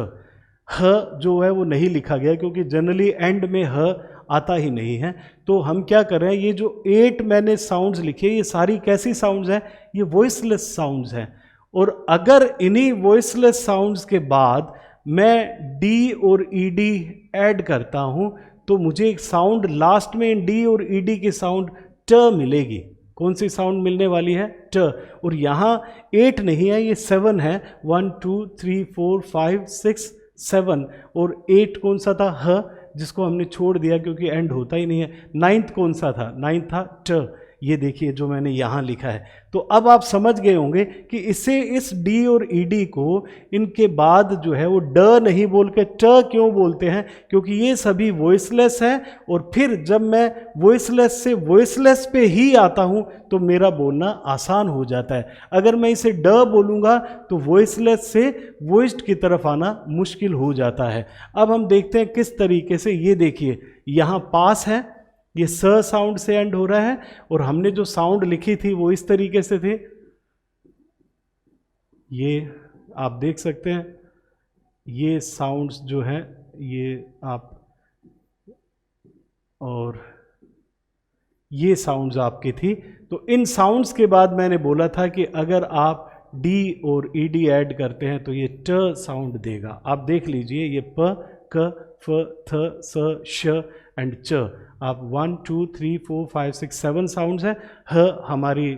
ह जो है वो नहीं लिखा गया क्योंकि जनरली एंड में ह आता ही नहीं है। तो हम क्या कर रहे हैं, ये जो 8 मैंने साउंड्स लिखे, ये सारी कैसी साउंड्स हैं, ये वॉइसलेस साउंड्स हैं। और अगर इन्हीं वॉइसलेस साउंड्स के बाद मैं डी और ईडी ऐड करता हूं तो मुझे एक साउंड लास्ट में डी और ईडी की साउंड ट मिलेगी। कौन सी साउंड मिलने वाली है, ट। और यहाँ 8 नहीं है, ये 7 है, 1 2 3 4 5 6 7। और 8 कौन सा था, ह, जिसको हमने छोड़ दिया क्योंकि एंड होता ही नहीं है। 9th कौन सा था, 9th था ट। ये देखिए जो मैंने यहाँ लिखा है। तो अब आप समझ गए होंगे कि इसे, इस डी और ईडी को इनके बाद जो है वो ड नहीं बोल के ट क्यों बोलते हैं, क्योंकि ये सभी वॉइसलेस है। और फिर जब मैं वॉइसलेस से वॉइसलेस पे ही आता हूँ तो मेरा बोलना आसान हो जाता है। अगर मैं इसे ड बोलूँगा तो वॉइसलेस से वॉइस्ड की तरफ आना मुश्किल हो जाता है। अब हम देखते हैं किस तरीके से। ये देखिए यहाँ पास है, ये स साउंड से एंड हो रहा है, और हमने जो साउंड लिखी थी वो इस तरीके से थे। ये आप देख सकते हैं, ये साउंड्स जो हैं ये आप, और ये साउंड्स आपकी थी। तो इन साउंड्स के बाद मैंने बोला था कि अगर आप डी और ईडी ऐड करते हैं तो ये ट साउंड देगा। आप देख लीजिए, ये प, क, फ, थ, स, श एंड च। आप 1 2 3 4 5 6 7 साउंड्स हैं। ह हमारी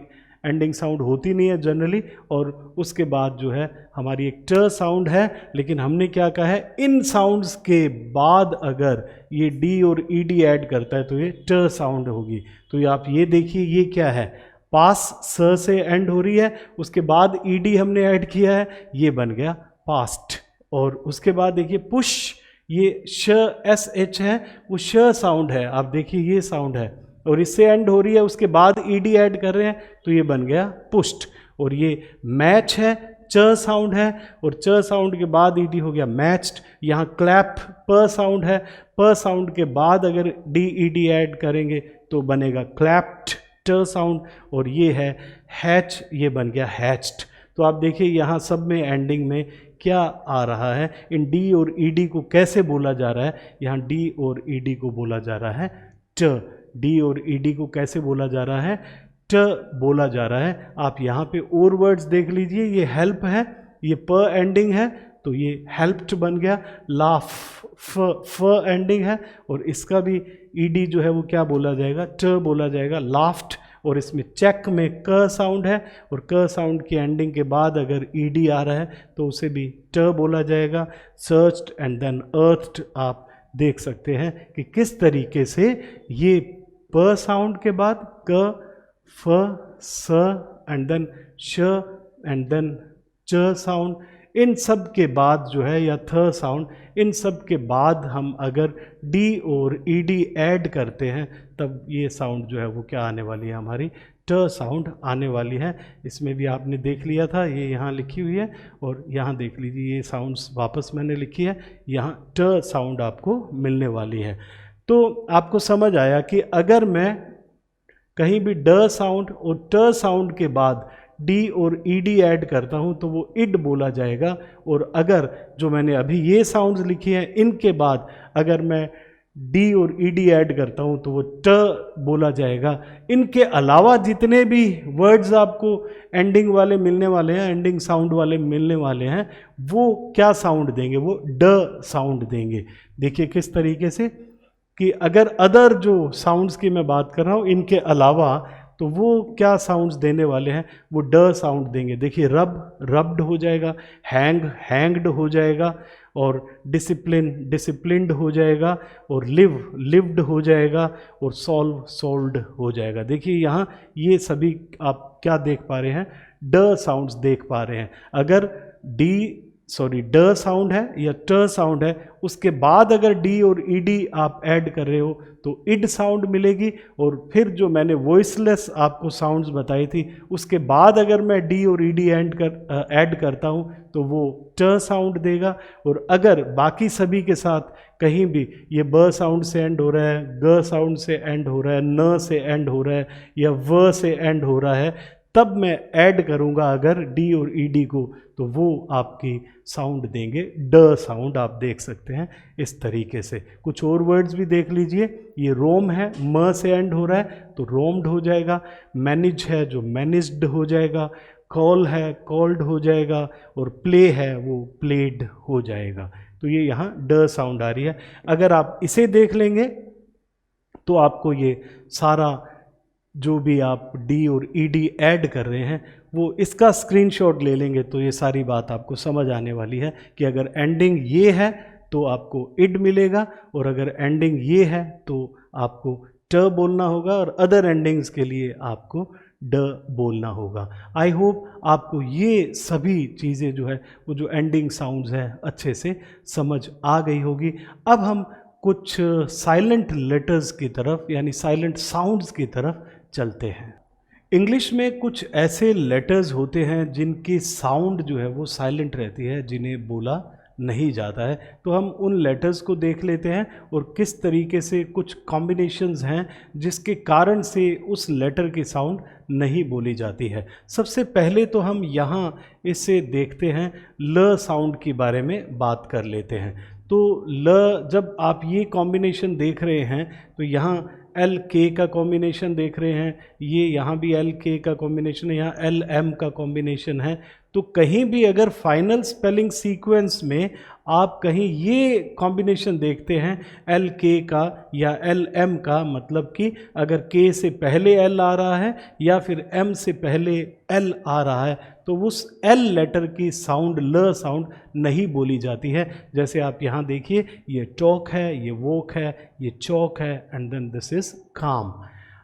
एंडिंग साउंड होती नहीं है जनरली, और उसके बाद जो है हमारी एक ट साउंड है। लेकिन हमने क्या कहा है, इन साउंड्स के बाद अगर ये डी और ईडी ऐड करता है तो ये ट साउंड होगी। तो ये आप ये देखिए, ये क्या है, पास स से एंड हो रही है, उसके बाद ईडी हमने ऐड किया है, ये बन गया पास्ट। और उसके बाद देखिए पुश, ये श एस एच है, वो श साउंड है। आप देखिए ये साउंड है और इससे एंड हो रही है, उसके बाद ईडी ऐड कर रहे हैं तो ये बन गया पुष्ट। और ये मैच है, च साउंड है, और च साउंड के बाद ईडी हो गया मैच्ड। यहाँ क्लैप प साउंड है, प साउंड के बाद अगर डी ईडी ऐड करेंगे तो बनेगा क्लैप्ड, ट साउंड। और ये है हैच, ये बन गया हैच्ड। तो आप देखिए यहाँ सब में एंडिंग में क्या आ रहा है, इन डी और ईडी को कैसे बोला जा रहा है। यहाँ डी और ईडी को बोला जा रहा है ट, डी और ईडी को कैसे बोला जा रहा है, ट बोला जा रहा है। आप यहाँ पे और वर्ड्स देख लीजिए, ये हेल्प है, ये प एंडिंग है तो ये हेल्प्ड बन गया। लाफ फ एंडिंग है और इसका भी ईडी जो है वो क्या बोला जाएगा, ट बोला जाएगा, लाफ्ड। और इसमें चेक में क साउंड है, और क साउंड की एंडिंग के बाद अगर ईडी आ रहा है तो उसे भी ट बोला जाएगा। Searched and then earthed. आप देख सकते हैं कि किस तरीके से ये प साउंड के बाद क, फ, स एंड देन श एंड देन च साउंड, इन सब के बाद जो है, या थ साउंड, इन सब के बाद हम अगर डी और ईडी ऐड करते हैं तब ये साउंड जो है वो क्या आने वाली है, हमारी ट साउंड आने वाली है। इसमें भी आपने देख लिया था, ये यहाँ लिखी हुई है, और यहाँ देख लीजिए ये साउंड्स वापस मैंने लिखी है, यहाँ ट साउंड आपको मिलने वाली है। तो आपको समझ आया कि अगर मैं कहीं भी ड साउंड और ट साउंड के बाद डी और ईडी ऐड करता हूं तो वो इड बोला जाएगा। और अगर जो मैंने अभी ये साउंड्स लिखी हैं इनके बाद अगर मैं डी और ईडी ऐड करता हूं तो वो ट बोला जाएगा। इनके अलावा जितने भी वर्ड्स आपको एंडिंग वाले मिलने वाले हैं, एंडिंग साउंड वाले मिलने वाले हैं, वो क्या साउंड देंगे, वो ड साउंड देंगे। देखिए किस तरीके से कि अगर अदर जो साउंड्स की मैं बात कर रहा हूँ, इनके अलावा तो वो क्या साउंड्स देने वाले हैं, वो ड साउंड देंगे। देखिए रब, रब्ड हो जाएगा, हैंग, हैंग्ड हो जाएगा, और डिसिप्लिन, डिसिप्लिन्ड हो जाएगा, और लिव, लिव्ड हो जाएगा, और सॉल्व, सॉल्व्ड हो जाएगा। देखिए यहाँ ये सभी आप क्या देख पा रहे हैं, ड साउंड्स देख पा रहे हैं। अगर ड साउंड है या ट साउंड है, उसके बाद अगर डी और ईडी आप ऐड कर रहे हो तो इड साउंड मिलेगी, और फिर जो मैंने वॉइसलेस आपको साउंड्स बताई थी उसके बाद अगर मैं डी और ईडी ऐड करता हूँ तो वो ट साउंड देगा। और अगर बाकी सभी के साथ कहीं भी ये ब साउंड से एंड हो रहा है, ग साउंड से एंड हो रहा है, न से एंड हो रहा है, या व से एंड हो रहा है, तब मैं ऐड करूँगा अगर डी और ईडी को, तो वो आपकी साउंड देंगे ड साउंड। आप देख सकते हैं इस तरीके से। कुछ और वर्ड्स भी देख लीजिए। ये रोम है, म से एंड हो रहा है तो रोम्ड हो जाएगा। मैनेज है जो मैनेज्ड हो जाएगा। कॉल है कॉल्ड हो जाएगा, और प्ले है वो प्लेड हो जाएगा। तो ये यहाँ ड साउंड आ रही है। अगर आप इसे देख लेंगे तो आपको ये सारा जो भी आप डी और ईडी ऐड कर रहे हैं वो इसका स्क्रीनशॉट ले लेंगे तो ये सारी बात आपको समझ आने वाली है कि अगर एंडिंग ये है तो आपको इड मिलेगा, और अगर एंडिंग ये है तो आपको ट बोलना होगा, और अदर एंडिंग्स के लिए आपको ड बोलना होगा। आई होप आपको ये सभी चीज़ें जो है वो जो एंडिंग साउंड्स हैं अच्छे से समझ आ गई होगी। अब हम कुछ साइलेंट लेटर्स की तरफ यानी साइलेंट साउंड्स की तरफ चलते हैं। इंग्लिश में कुछ ऐसे लेटर्स होते हैं जिनकी साउंड जो है वो साइलेंट रहती है, जिन्हें बोला नहीं जाता है। तो हम उन लेटर्स को देख लेते हैं और किस तरीके से कुछ कॉम्बिनेशंस हैं जिसके कारण से उस लेटर की साउंड नहीं बोली जाती है। सबसे पहले तो हम यहाँ इसे देखते हैं, ल साउंड के बारे में बात कर लेते हैं। तो ल, जब आप ये कॉम्बिनेशन देख रहे हैं तो यहाँ एल के का कॉम्बिनेशन देख रहे हैं, ये यहाँ भी एल के का कॉम्बिनेशन है, यहाँ एल एम का कॉम्बिनेशन है। तो कहीं भी अगर फाइनल स्पेलिंग सीक्वेंस में आप कहीं ये कॉम्बिनेशन देखते हैं एल के का या एल एम का, मतलब कि अगर के से पहले एल आ रहा है या फिर एम से पहले एल आ रहा है तो उस एल लेटर की साउंड ल साउंड नहीं बोली जाती है। जैसे आप यहाँ देखिए, ये टॉक है, ये वॉक है, ये चौक है, एंड देन दिस इज काम।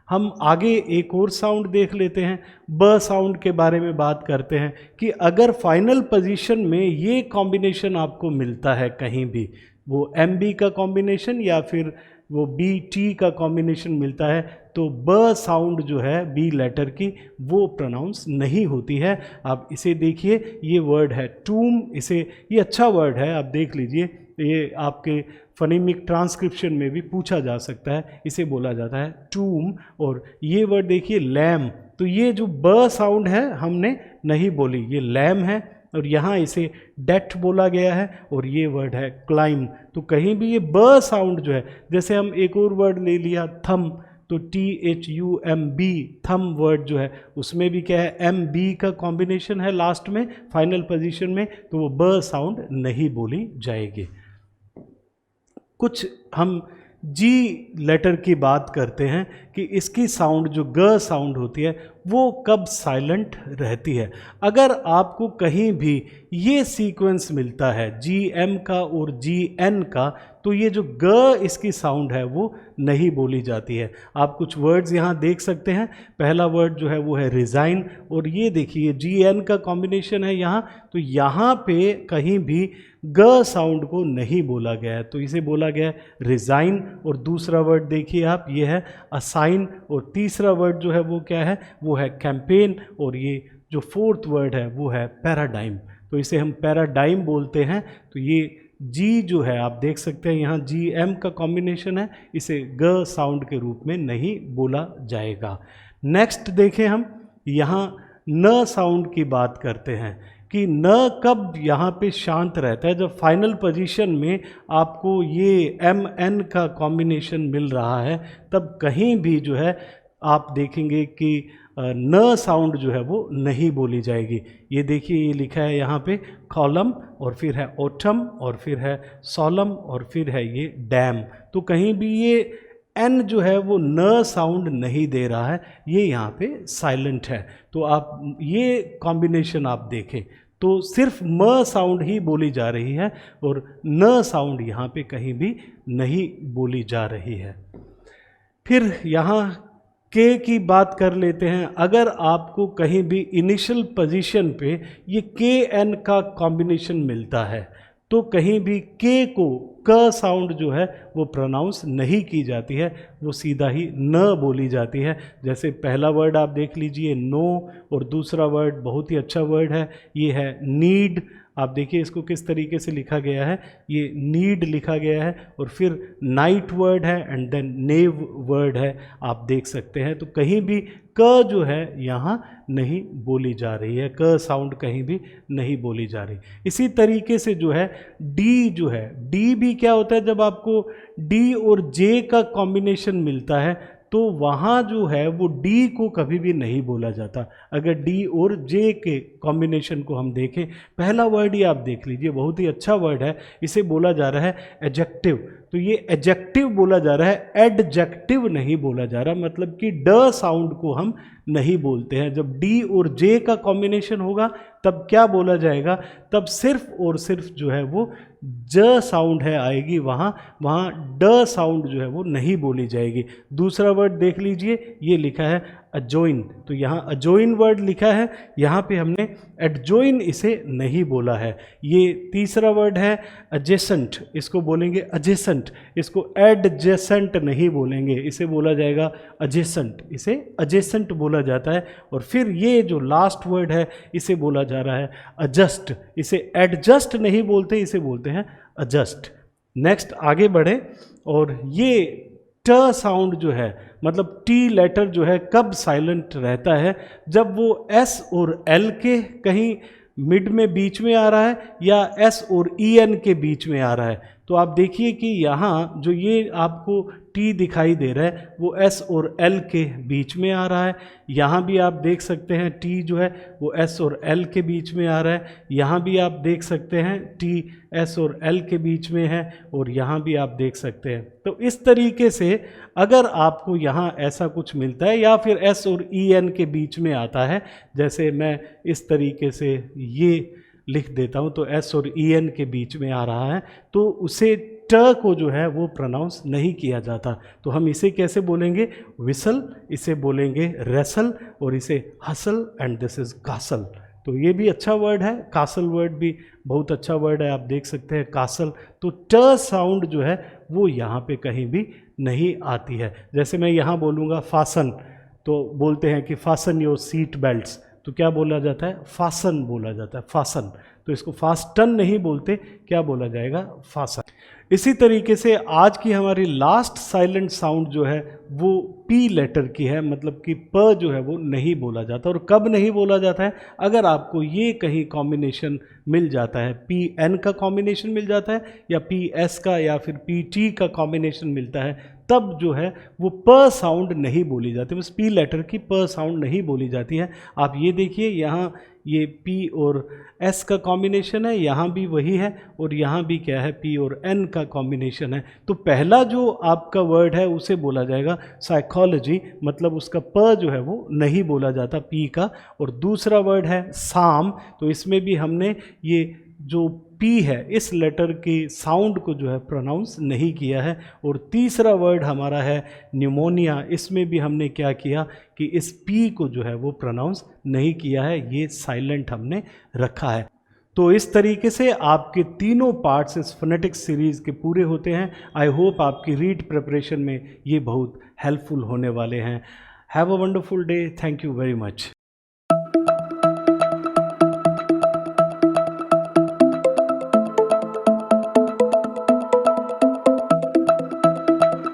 हम आगे एक और साउंड देख लेते हैं, ब साउंड के बारे में बात करते हैं कि अगर फाइनल पोजीशन में ये कॉम्बिनेशन आपको मिलता है कहीं भी, वो एम बी का कॉम्बिनेशन या फिर वो बी टी का कॉम्बिनेशन मिलता है, तो ब साउंड जो है बी लेटर की वो प्रोनाउंस नहीं होती है। आप इसे देखिए, ये वर्ड है टूम, इसे ये अच्छा वर्ड है, आप देख लीजिए, ये आपके फनीमिक ट्रांसक्रिप्शन में भी पूछा जा सकता है, इसे बोला जाता है टूम। और ये वर्ड देखिए लैम, तो ये जो ब साउंड है हमने नहीं बोली, ये लैम है, और यहाँ इसे डेट बोला गया है, और ये वर्ड है क्लाइम। तो कहीं भी ये ब साउंड जो है, जैसे हम एक और वर्ड ले लिया थम, तो THUMB थम वर्ड जो है उसमें भी क्या है, MB का कॉम्बिनेशन है लास्ट में फाइनल पोजीशन में, तो वो ब साउंड नहीं बोली जाएगी। कुछ हम जी लेटर की बात करते हैं कि इसकी साउंड जो ग साउंड होती है वो कब साइलेंट रहती है। अगर आपको कहीं भी ये सीक्वेंस मिलता है GM का और GN का, तो ये जो ग इसकी साउंड है वो नहीं बोली जाती है। आप कुछ वर्ड्स यहाँ देख सकते हैं, पहला वर्ड जो है वो है रिज़ाइन, और ये देखिए GN का कॉम्बिनेशन है यहाँ, तो यहाँ पे कहीं भी ग साउंड को नहीं बोला गया है, तो इसे बोला गया है रिज़ाइन। और दूसरा वर्ड देखिए आप, ये है असाइन, और तीसरा वर्ड जो है वो क्या है, वो है कैंपेन, और ये जो फोर्थ वर्ड है वो है पैराडाइम, तो इसे हम पैराडाइम बोलते हैं। तो ये जी जो है आप देख सकते हैं यहाँ GM का कॉम्बिनेशन है, इसे ग साउंड के रूप में नहीं बोला जाएगा। नेक्स्ट देखें हम यहाँ न साउंड की बात करते हैं कि न कब यहाँ पे शांत रहता है, जब फाइनल पोजीशन में आपको ये MN का कॉम्बिनेशन मिल रहा है, तब कहीं भी जो है आप देखेंगे कि न साउंड जो है वो नहीं बोली जाएगी। ये देखिए, ये लिखा है यहाँ पे कॉलम, और फिर है ओटम, और फिर है सॉलम, और फिर है ये डैम, तो कहीं भी ये एन जो है वो न साउंड नहीं दे रहा है, ये यहाँ पे साइलेंट है। तो आप ये कॉम्बिनेशन आप देखें तो सिर्फ म साउंड ही बोली जा रही है और न साउंड यहाँ पे कहीं भी नहीं बोली जा रही है। फिर यहाँ के की बात कर लेते हैं। अगर आपको कहीं भी इनिशियल पोजीशन पे ये के एन का कॉम्बिनेशन मिलता है तो कहीं भी के को क साउंड जो है वो प्रोनाउंस नहीं की जाती है, वो सीधा ही न बोली जाती है। जैसे पहला वर्ड आप देख लीजिए नो, और दूसरा वर्ड बहुत ही अच्छा वर्ड है, ये है नीड। आप देखिए इसको किस तरीके से लिखा गया है, ये नीड लिखा गया है, और फिर नाइट वर्ड है एंड देन नेव वर्ड है, आप देख सकते हैं। तो कहीं भी क जो है यहाँ नहीं बोली जा रही है, क साउंड कहीं भी नहीं बोली जा रही। इसी तरीके से जो है डी जो है, डी भी क्या होता है, जब आपको डी और जे का कॉम्बिनेशन मिलता है तो वहाँ जो है वो डी को कभी भी नहीं बोला जाता। अगर डी और जे के कॉम्बिनेशन को हम देखें, पहला वर्ड ही आप देख लीजिए, बहुत ही अच्छा वर्ड है, इसे बोला जा रहा है एडजेक्टिव। तो ये एडजेक्टिव बोला जा रहा है, एडजेक्टिव नहीं बोला जा रहा, मतलब कि ड साउंड को हम नहीं बोलते हैं। जब डी और जे का कॉम्बिनेशन होगा तब क्या बोला जाएगा, तब सिर्फ और सिर्फ जो है वो ज साउंड है आएगी, वहाँ ड साउंड जो है वो नहीं बोली जाएगी। दूसरा वर्ड देख लीजिए, ये लिखा है अजोइन, तो यहाँ अजोइन वर्ड लिखा है, यहाँ पे हमने एडजोइन इसे नहीं बोला है। ये तीसरा वर्ड है एडजेसेंट, इसको बोलेंगे एडजेसेंट, इसको एडजेसेंट नहीं बोलेंगे, इसे बोला जाएगा एडजेसेंट, इसे एडजेसेंट बोला जाता है। और फिर ये जो लास्ट वर्ड है इसे बोला जा रहा है एडजस्ट, इसे एडजस्ट नहीं बोलते, इसे बोलते हैं एडजस्ट। नेक्स्ट आगे बढ़े, और ये ट साउंड जो है, मतलब टी लेटर जो है कब साइलेंट रहता है, जब वो एस और एल के कहीं मिड में बीच में आ रहा है या एस और ई एन के बीच में आ रहा है। तो आप देखिए कि यहाँ जो ये आपको टी दिखाई दे रहा है वो एस और एल के बीच में आ रहा है। यहाँ भी आप देख सकते हैं टी जो है वो एस और एल के बीच में आ रहा है। यहाँ भी आप देख सकते हैं टी एस और एल के बीच में है, और यहाँ भी आप देख सकते हैं। तो इस तरीके से अगर आपको यहाँ ऐसा कुछ मिलता है या फिर एस और ई एन के बीच में आता है, जैसे मैं इस तरीके से ये लिख देता हूँ तो एस और ई एन के बीच में आ रहा है, तो उसे ट को जो है वो प्रोनाउंस नहीं किया जाता। तो हम इसे कैसे बोलेंगे, विसल, इसे बोलेंगे रेसल, और इसे hustle, and this is castle. तो ये भी अच्छा वर्ड है, कासल वर्ड भी बहुत अच्छा वर्ड है, आप देख सकते हैं कासल। तो ट साउंड जो है वो यहाँ पे कहीं भी नहीं आती है। जैसे मैं यहाँ बोलूँगा फासन, तो बोलते हैं कि फासन योर सीट बेल्ट्स, तो क्या बोला जाता है, फासन बोला जाता है, फासन। तो इसको फास्टन नहीं बोलते, क्या बोला जाएगा, फासन। इसी तरीके से आज की हमारी लास्ट साइलेंट साउंड जो है वो पी लेटर की है, मतलब कि प जो है वो नहीं बोला जाता। और कब नहीं बोला जाता है, अगर आपको ये कहीं कॉम्बिनेशन मिल जाता है, पी एन का कॉम्बिनेशन मिल जाता है या पी एस का या फिर पी टी का कॉम्बिनेशन मिलता है, तब जो है वो प साउंड नहीं बोली जाती, बस पी लेटर की प साउंड नहीं बोली जाती है। आप ये देखिए यहाँ ये पी और एस का कॉम्बिनेशन है, यहाँ भी वही है, और यहाँ भी क्या है, पी और एन का कॉम्बिनेशन है। तो पहला जो आपका वर्ड है उसे बोला जाएगा साइकोलॉजी, मतलब उसका प जो है वो नहीं बोला जाता पी का। और दूसरा वर्ड है साम, तो इसमें भी हमने ये जो पी है इस लेटर की साउंड को जो है प्रोनाउंस नहीं किया है। और तीसरा वर्ड हमारा है न्यूमोनिया, इसमें भी हमने क्या किया कि इस पी को जो है वो प्रोनाउंस नहीं किया है, ये साइलेंट हमने रखा है। तो इस तरीके से आपके तीनों पार्ट्स इस फोनेटिक्स सीरीज़ के पूरे होते हैं। आई होप आपकी रीड प्रिपरेशन में ये बहुत हेल्पफुल होने वाले हैं। Have a wonderful day, thank you very much.